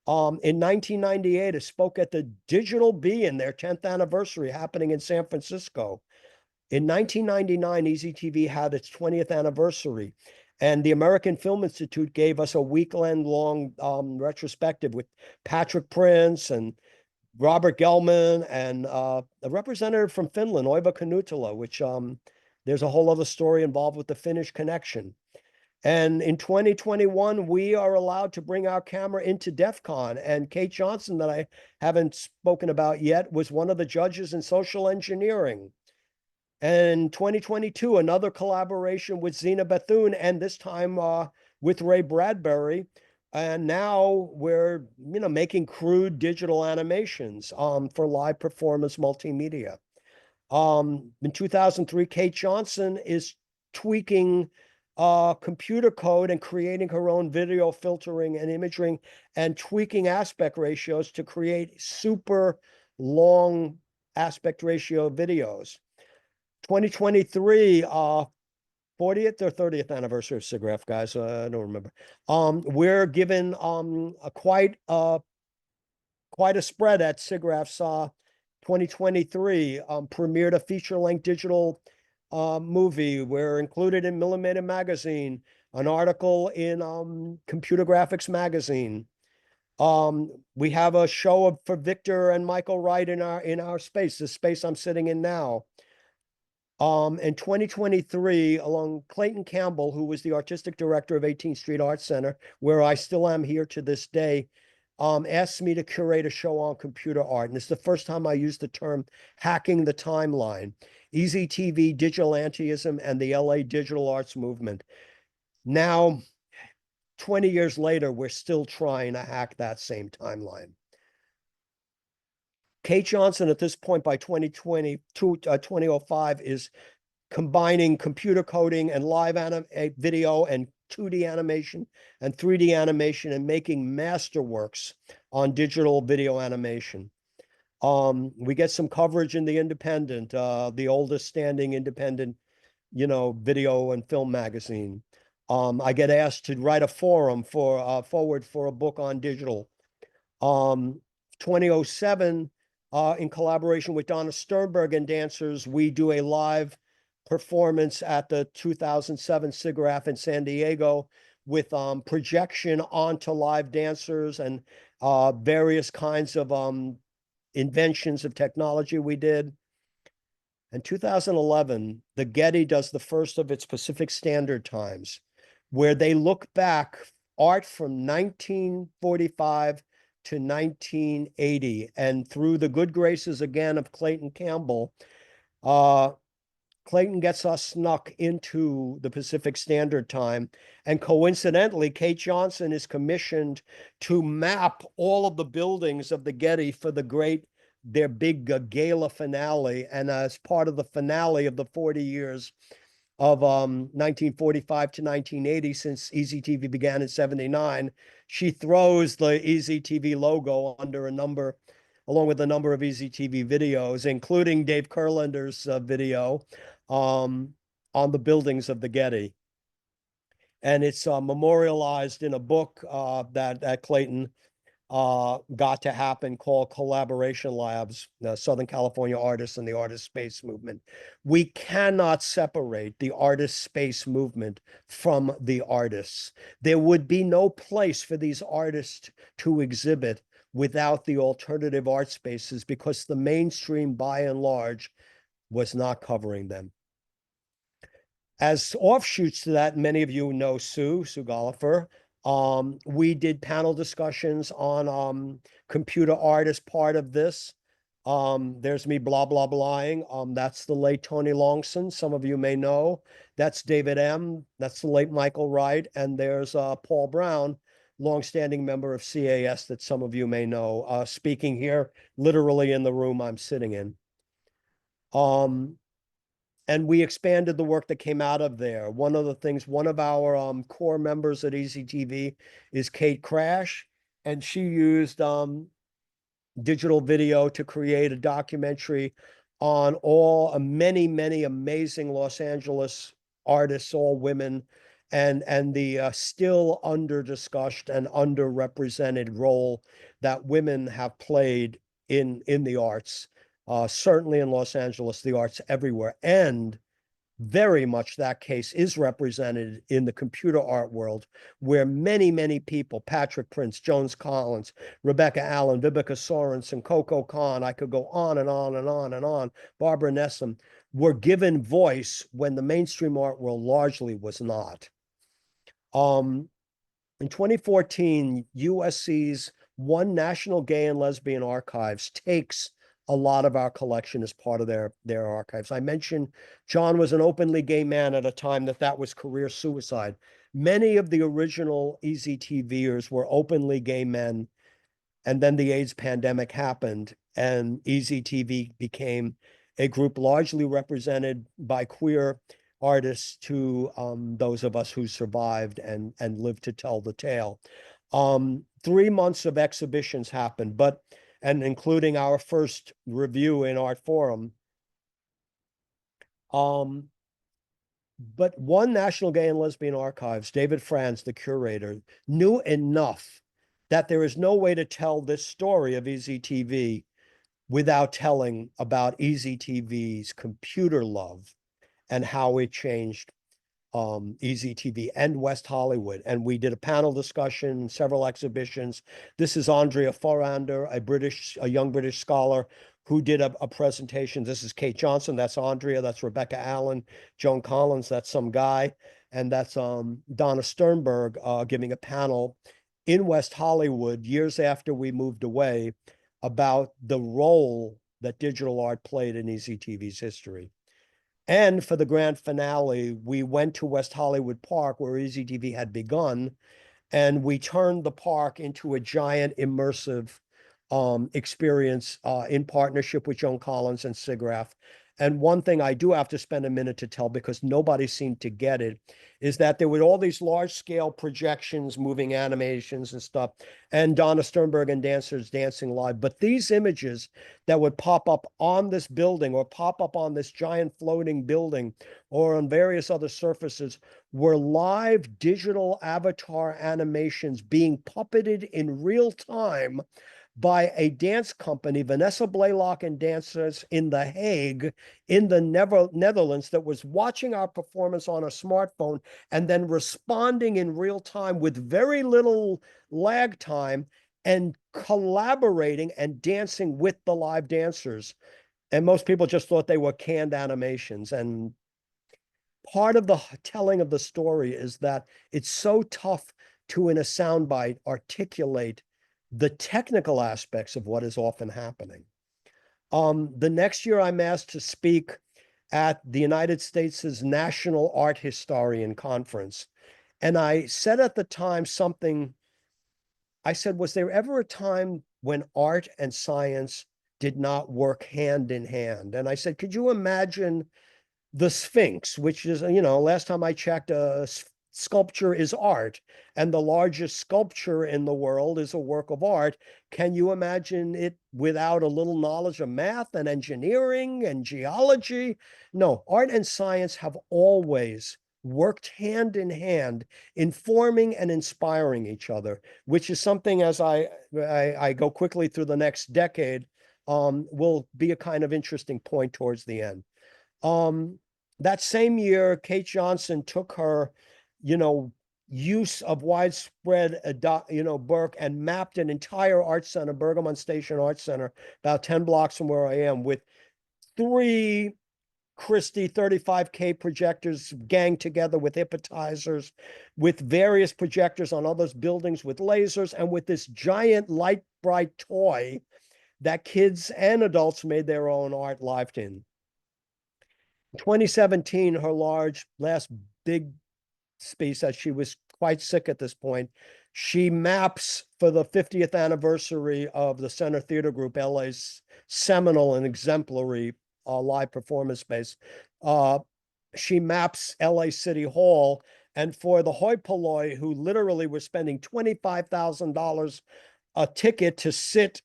In 1998, it spoke at the Digital Bee in their 10th anniversary happening in San Francisco. In 1999, EZTV had its 20th anniversary, and the American Film Institute gave us a weekend-long retrospective with Patrick Prince and Robert Gelman and a representative from Finland, Oiva Kanutila, which there's a whole other story involved with the Finnish connection. And in 2021, we are allowed to bring our camera into DEF CON. And Kate Johnson, that I haven't spoken about yet, was one of the judges in social engineering. And 2022, another collaboration with Zena Bethune, and this time with Ray Bradbury. And now we're, making crude digital animations for live performance multimedia. In 2003, Kate Johnson is tweaking computer code and creating her own video filtering and imaging and tweaking aspect ratios to create super long aspect ratio videos. 2023, 40th or 30th anniversary of SIGGRAPH, guys. I don't remember. We're given quite a spread at SIGGRAPH's 2023. Premiered a feature-length digital movie. We're included in Millimeter Magazine, an article in Computer Graphics Magazine. We have a show for Victor and Michael Wright in our space, the space I'm sitting in now. In 2023, along Clayton Campbell, who was the artistic director of 18th Street Art Center, where I still am here to this day, asked me to curate a show on computer art. And it's the first time I used the term hacking the timeline, EZTV, digital antiism, and the LA digital arts movement. Now, 20 years later, we're still trying to hack that same timeline. Kate Johnson, at this point, by 2005, is combining computer coding and live video and 2D animation and 3D animation and making masterworks on digital video animation. We get some coverage in The Independent, the oldest standing independent, video and film magazine. I get asked to write a forward for a book on digital. 2007, in collaboration with Donna Sternberg and dancers, we do a live performance at the 2007 SIGGRAPH in San Diego with projection onto live dancers and various kinds of inventions of technology we did. In 2011, the Getty does the first of its Pacific Standard Times, where they look back art from 1945 to 1980, and through the good graces again of Clayton Campbell, Clayton gets us snuck into the Pacific Standard Time. And coincidentally, Kate Johnson is commissioned to map all of the buildings of the Getty for their big gala finale. And as part of the finale of the 40 years of 1945 to 1980, since EZTV began in 79, she throws the EZTV logo under along with a number of EZTV videos, including Dave Kurlander's video on the buildings of the Getty. And it's memorialized in a book that Clayton got to happen called Collaboration Labs, the Southern California Artists and the Artist Space Movement. We cannot separate the artist space movement from the artists. There would be no place for these artists to exhibit without the alternative art spaces, because the mainstream, by and large, was not covering them. As offshoots to that, many of you know Sue Gollifer. We did panel discussions on computer art as part of this. There's me blah, blah, blahing. That's the late Tony Longson, some of you may know. That's David M. That's the late Michael Wright. And there's Paul Brown, longstanding member of CAS that some of you may know, speaking here, literally in the room I'm sitting in. And we expanded the work that came out of there. One of our core members at EZTV is Kate Crash, and she used digital video to create a documentary on many, many amazing Los Angeles artists, all women, and the still under-discussed and underrepresented role that women have played in the arts, certainly in Los Angeles, the arts everywhere. And very much that case is represented in the computer art world, where many, many people, Patrick Prince, Jones Collins, Rebecca Allen, Vibeke Sorensen, Coco Khan, I could go on and on and on and on, Barbara Nessum, were given voice when the mainstream art world largely was not. In 2014, USC's One National Gay and Lesbian Archives takes a lot of our collection as part of their archives. I mentioned John was an openly gay man at a time that was career suicide. Many of the original EZTVers were openly gay men, and then the AIDS pandemic happened, and EZTV became a group largely represented by queer artists to those of us who survived and lived to tell the tale. 3 months of exhibitions happened, and including our first review in Art Forum. But One National Gay and Lesbian Archives, David Franz, the curator, knew enough that there is no way to tell this story of EZTV without telling about EZTV's computer love and how it changed EZTV and West Hollywood. And we did a panel discussion, several exhibitions. This is Andrea Forander, a young British scholar who did a presentation. This is Kate Johnson, that's Andrea, that's Rebecca Allen, Joan Collins, that's some guy, and that's Donna Sternberg giving a panel in West Hollywood years after we moved away about the role that digital art played in EZTV's history. And for the grand finale, we went to West Hollywood Park where EZTV had begun, and we turned the park into a giant immersive experience in partnership with Joan Collins and SIGGRAPH. And one thing I do have to spend a minute to tell, because nobody seemed to get it, is that there were all these large scale projections, moving animations and stuff, and Donna Sternberg and dancers dancing live. But these images that would pop up on this building or pop up on this giant floating building or on various other surfaces were live digital avatar animations being puppeted in real time by a dance company, Vanessa Blaylock and Dancers in The Hague, in the Netherlands, that was watching our performance on a smartphone and then responding in real time with very little lag time and collaborating and dancing with the live dancers. And most people just thought they were canned animations. And part of the telling of the story is that it's so tough to, in a soundbite, articulate the technical aspects of what is often happening. The next year, I'm asked to speak at the United States' National Art Historian Conference. And I said at the time something, I said, was there ever a time when art and science did not work hand in hand? And I said, could you imagine the Sphinx, which is, last time I checked, sculpture is art, and the largest sculpture in the world is a work of art. Can you imagine it without a little knowledge of math and engineering and geology? No, art and science have always worked hand in hand, informing and inspiring each other, which is something, as I go quickly through the next decade, will be a kind of interesting point towards the end. That same year, Kate Johnson took her, use of widespread, Burke, and mapped an entire art center, Bergamon Station Art Center, about 10 blocks from where I am, with 3 Christie 35K projectors ganged together with hypnotizers, with various projectors on others buildings with lasers, and with this giant light bright toy that kids and adults made their own art live in. 2017, her last big piece, as she was quite sick at this point, she maps for the 50th anniversary of the Center Theater Group, LA's seminal and exemplary live performance space. She maps LA City Hall, and for the hoi polloi who literally were spending $25,000 a ticket to sit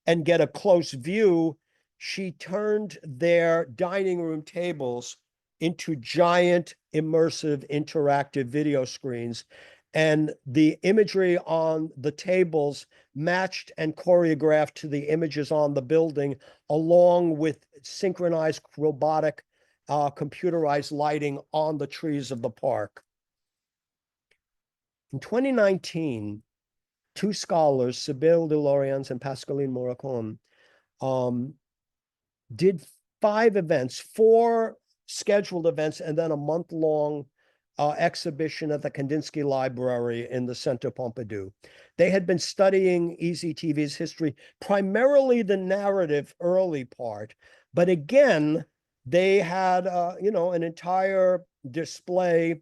and get a close view, she turned their dining room tables into giant immersive interactive video screens. And the imagery on the tables matched and choreographed to the images on the building, along with synchronized robotic computerized lighting on the trees of the park. In 2019, two scholars, Sibylle de Lorians and Pascaline Moracon, did 5 events, 4 scheduled events, and then a month-long exhibition at the Kandinsky Library in the Centre Pompidou. They had been studying EZTV's history, primarily the narrative early part, but again, they had, an entire display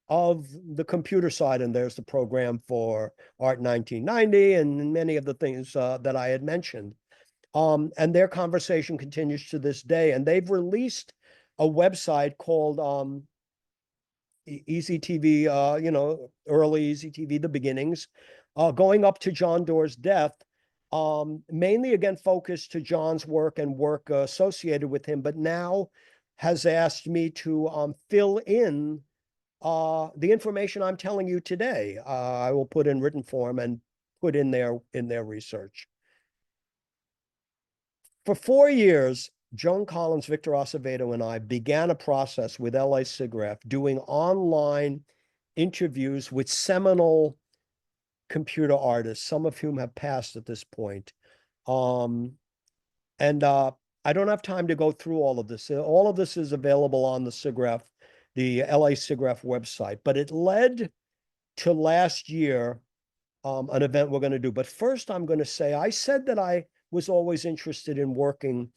of the computer side, and there's the program for Art 1990 and many of the things that I had mentioned. And their conversation continues to this day. And they've released a website called EZTV, early EZTV, The Beginnings, going up to John Doerr's death, mainly again focused to John's work and work associated with him, but now has asked me to fill in the information I'm telling you today. I will put in written form and put in their research. For 4 years, Joan Collins, Victor Acevedo, and I began a process with LA SIGGRAPH doing online interviews with seminal computer artists, some of whom have passed at this point. I don't have time to go through all of this. All of this is available on the SIGGRAPH, the LA SIGGRAPH website, but it led to last year, an event we're going to do. But first, I'm going to say, I said that I was always interested in working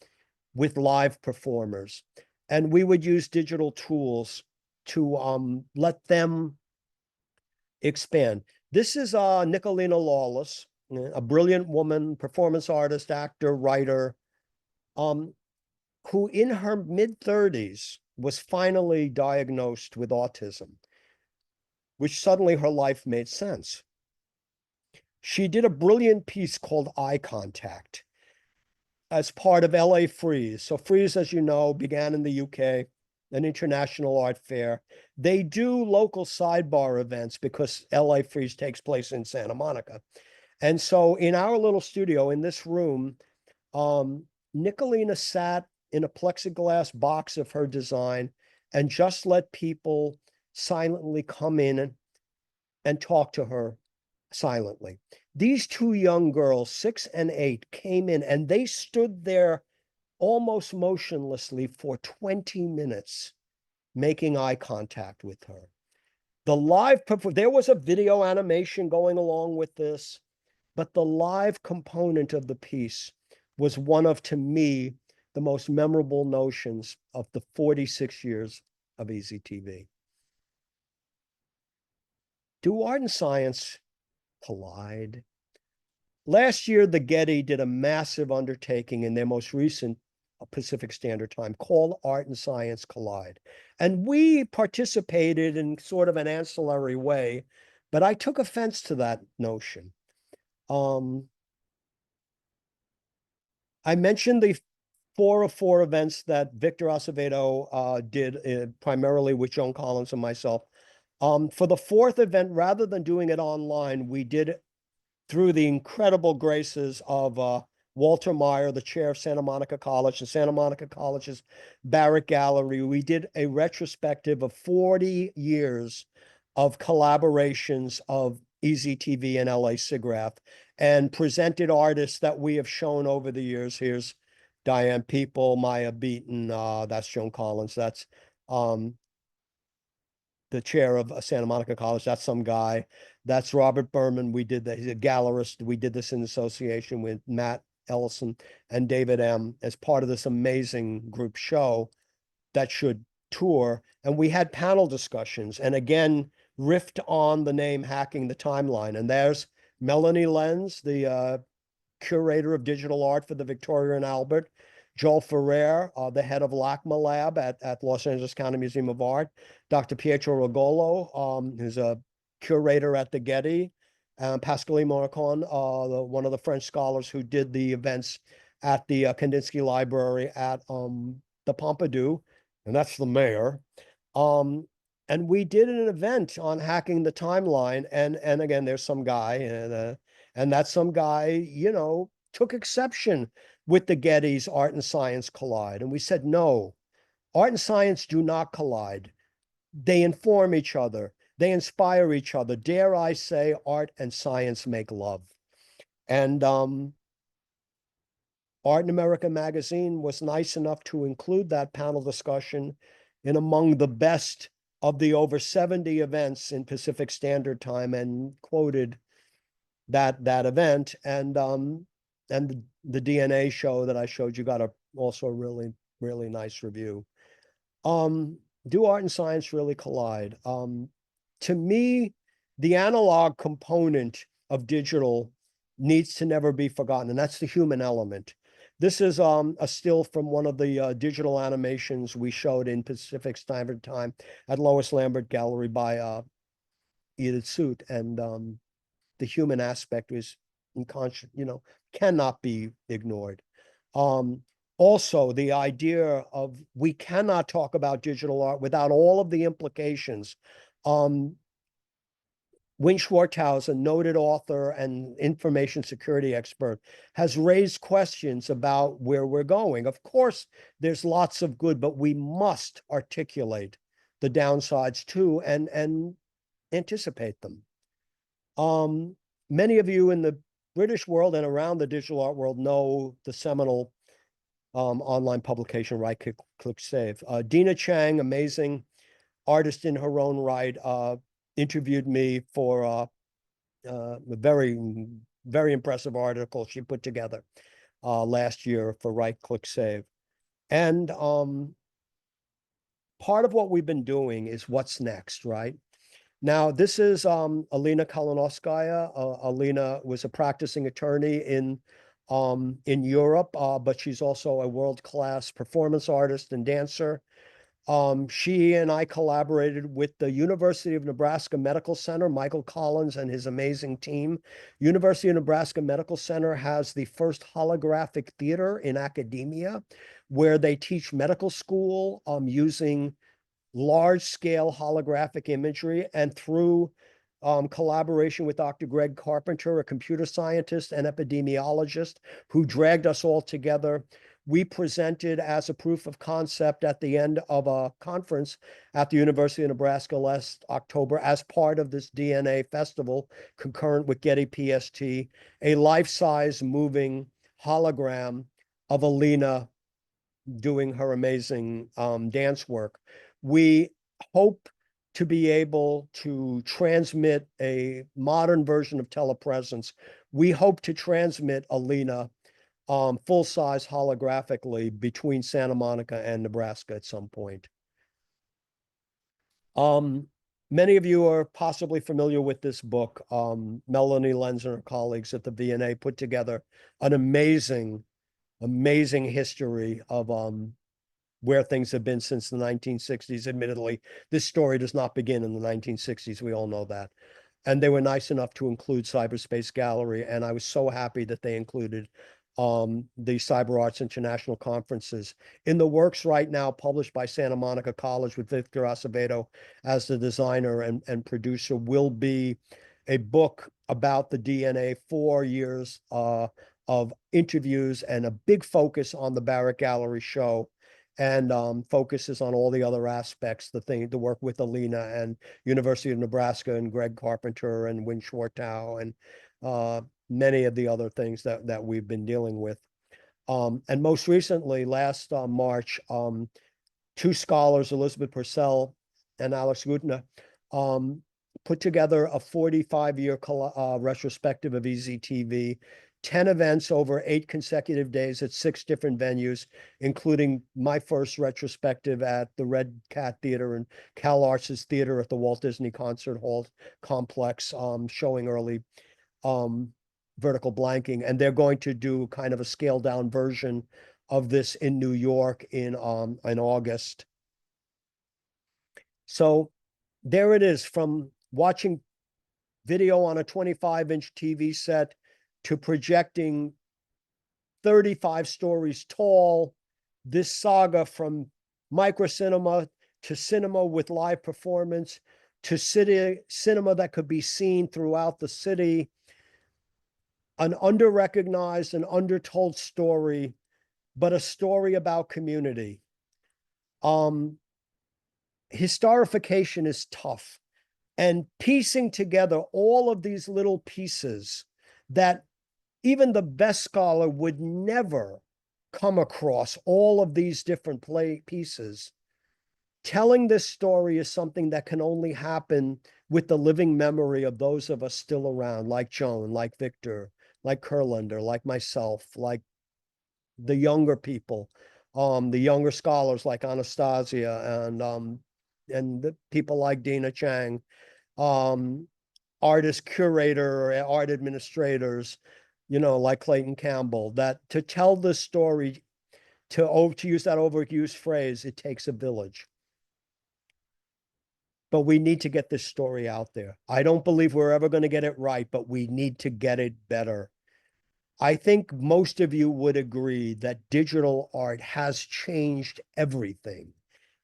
with live performers, and we would use digital tools to let them expand. This is Nicolina Lawless, a brilliant woman, performance artist, actor, writer, who in her mid-30s was finally diagnosed with autism, which suddenly her life made sense. She did a brilliant piece called Eye Contact as part of LA Freeze. So Freeze, as you know, began in the UK, an international art fair. They do local sidebar events because LA Freeze takes place in Santa Monica. And so in our little studio in this room, Nicolina sat in a plexiglass box of her design and just let people silently come in and talk to her silently. These 2 young girls, 6 and 8, came in and they stood there almost motionlessly for 20 minutes, making eye contact with her. There was a video animation going along with this, but the live component of the piece was one of, to me, the most memorable notions of the 46 years of EZTV. Do art and science collide? Last year, the Getty did a massive undertaking in their most recent Pacific Standard Time called Art and Science Collide. And we participated in sort of an ancillary way, but I took offense to that notion. I mentioned the 4 of 4 events that Victor Acevedo did primarily with Joan Collins and myself. For the 4th event, rather than doing it online, we did, through the incredible graces of Walter Meyer, the chair of Santa Monica College, and Santa Monica College's Barrett Gallery, we did a retrospective of 40 years of collaborations of EZTV and LA SIGGRAPH, and presented artists that we have shown over the years. Here's Diane People, Maya Beaton, that's Joan Collins, that's the chair of Santa Monica College, that's some guy. That's Robert Berman. He's a gallerist. We did this in association with Matt Ellison and David M. as part of this amazing group show that should tour. And we had panel discussions and again, riffed on the name Hacking the Timeline. And there's Melanie Lenz, the curator of digital art for the Victoria and Albert, Joel Ferrer, the head of LACMA Lab at Los Angeles County Museum of Art, Dr. Pietro Rogolo, who's a curator at the Getty, Pascaline Moracon, one of the French scholars who did the events at the Kandinsky Library at the Pompidou, and that's the mayor. Um, and we did an event on hacking the timeline. And again, there's some guy, and that some guy, took exception with the Getty's art and science collide. And we said, no, art and science do not collide. They inform each other. They inspire each other. Dare I say, art and science make love. And Art in America magazine was nice enough to include that panel discussion in among the best of the over 70 events in Pacific Standard Time, and quoted that event. And the DNA show that I showed you got also a really, really nice review. Do art and science really collide? To me, the analog component of digital needs to never be forgotten, and that's the human element. This is a still from one of the digital animations we showed in Pacific Standard Time at Lois Lambert Gallery by Edith Soot, and the human aspect is unconscious, cannot be ignored. Um, Also, the idea of we cannot talk about digital art without all of the implications. Win Schwarthouse, a noted author and information security expert, has raised questions about where we're going. Of course, there's lots of good, but we must articulate the downsides too, and anticipate them. Many of you in the British world and around the digital art world know the seminal online publication, Right Click Save. Dina Chang, amazing artist in her own right, interviewed me for a very, very impressive article she put together last year for Right Click Save. And part of what we've been doing is what's next, right? Now, this is Alina Kalinovskaya. Alina was a practicing attorney in Europe, but she's also a world-class performance artist and dancer. She and I collaborated with the University of Nebraska Medical Center, Michael Collins and his amazing team. University of Nebraska Medical Center has the first holographic theater in academia, where they teach medical school using large-scale holographic imagery, and through collaboration with Dr. Greg Carpenter, a computer scientist and epidemiologist who dragged us all together, we presented as a proof of concept at the end of a conference at the University of Nebraska last October as part of this DNA festival, concurrent with Getty PST, a life-size moving hologram of Alina doing her amazing dance work. We hope to be able to transmit a modern version of telepresence. We hope to transmit Alina full-size holographically between Santa Monica and Nebraska at some point. Many of you are possibly familiar with this book. Melanie Lenz and her colleagues at the V&A put together an amazing history of where things have been since the 1960s. Admittedly, this story does not begin in the 1960s. We all know that. And they were nice enough to include Cyberspace Gallery, and I was so happy that they included the Cyber Arts International Conferences. In the works right now, published by Santa Monica College with Victor Acevedo as the designer and producer, will be a book about the DNA, 4 years of interviews and a big focus on the Barrett Gallery show, and focuses on all the other aspects, the work with Alina and University of Nebraska and Greg Carpenter and Win Schwarthouse and many of the other things that we've been dealing with. And most recently, last March, two scholars, Elizabeth Purcell and Alex Gutner, put together a 45-year retrospective of EZTV, 10 events over 8 consecutive days at 6 different venues, including my first retrospective at the Red Cat Theater and Cal Arts' theater at the Walt Disney Concert Hall complex, showing early vertical blanking. And they're going to do kind of a scaled down version of this in New York in August. So there it is, from watching video on a 25-inch TV set to projecting 35 stories tall, this saga from micro cinema to cinema with live performance to city cinema that could be seen throughout the city, an under-recognized and undertold story, but a story about community. Historification is tough, and piecing together all of these little pieces that even the best scholar would never come across, all of these different pieces. Telling this story is something that can only happen with the living memory of those of us still around, like Joan, like Victor, like Kurlander, like myself, like the younger people, the younger scholars like Anastasia and the people like Dina Chang, artist curator or art administrators, like Clayton Campbell, that to tell this story, to use that overused phrase, it takes a village. But we need to get this story out there. I don't believe we're ever going to get it right, but we need to get it better. I think most of you would agree that digital art has changed everything.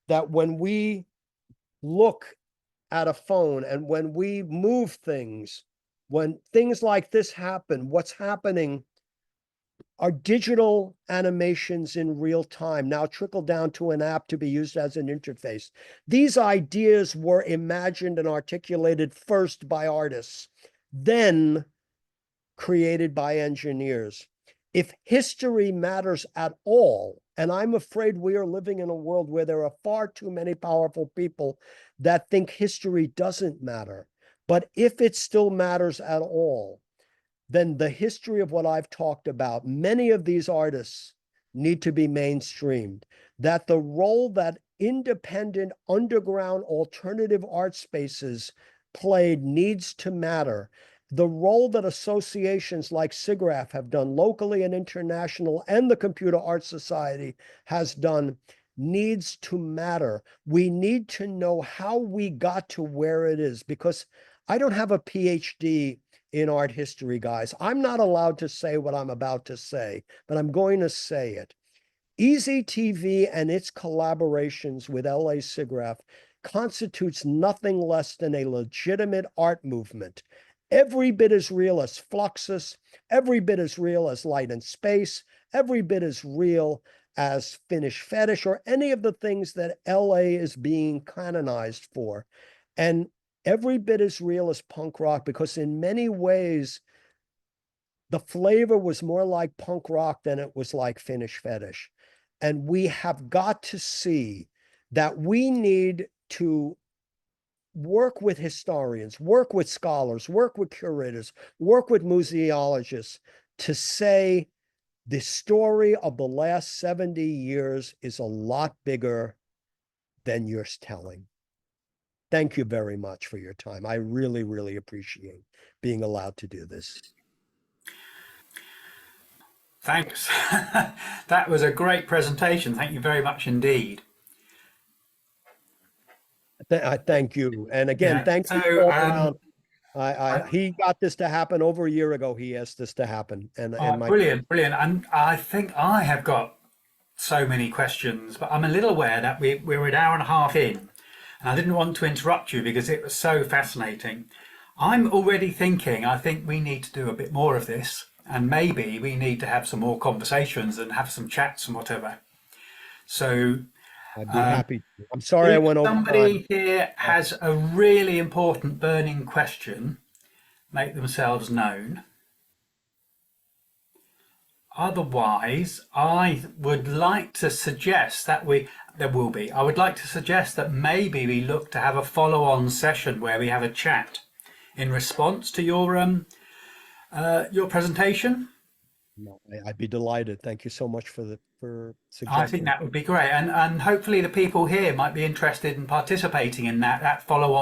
That when we look at a phone and when we move things, when things like this happen, what's happening are digital animations in real time now trickle down to an app to be used as an interface. These ideas were imagined and articulated first by artists, then created by engineers. If history matters at all, and I'm afraid we are living in a world where there are far too many powerful people that think history doesn't matter, but if it still matters at all, then the history of what I've talked about, many of these artists need to be mainstreamed. That the role that independent, underground, alternative art spaces played needs to matter. The role that associations like SIGGRAPH have done locally and international, and the Computer Art Society has done, needs to matter. We need to know how we got to where it is, because I don't have a PhD in art history, guys. I'm not allowed to say what I'm about to say, but I'm going to say it. EZTV and its collaborations with LA SIGGRAPH constitutes nothing less than a legitimate art movement. Every bit as real as Fluxus, every bit as real as Light and Space, every bit as real as Finish Fetish, or any of the things that LA is being canonized for. And every bit as real as punk rock, because in many ways, the flavor was more like punk rock than it was like Finish Fetish. And we have got to see that we need to work with historians, work with scholars, work with curators, work with museologists to say the story of the last 70 years is a lot bigger than you're telling. Thank you very much for your time. I really, really appreciate being allowed to do this. Thanks. That was a great presentation. Thank you very much indeed. I thank you. And again, Yeah. thank you, So, Paul Brown. I, He got this to happen over a year ago. He asked this to happen. And my brilliant, brilliant. And I think I have got so many questions, but I'm a little aware that we're an hour and a half in, and I didn't want to interrupt you because it was so fascinating. I'm already thinking, I think we need to do a bit more of this, and maybe we need to have some more conversations and have some chats and whatever. So I'd be happy to. I'm sorry I if went over time. somebody here has a really important burning question, make themselves known. Otherwise, I would like to suggest that I would like to suggest that maybe we look to have a follow-on session where we have a chat in response to your presentation. No, I'd be delighted. Thank you so much for I think suggesting. that would be great, and hopefully the people here might be interested in participating in that follow-on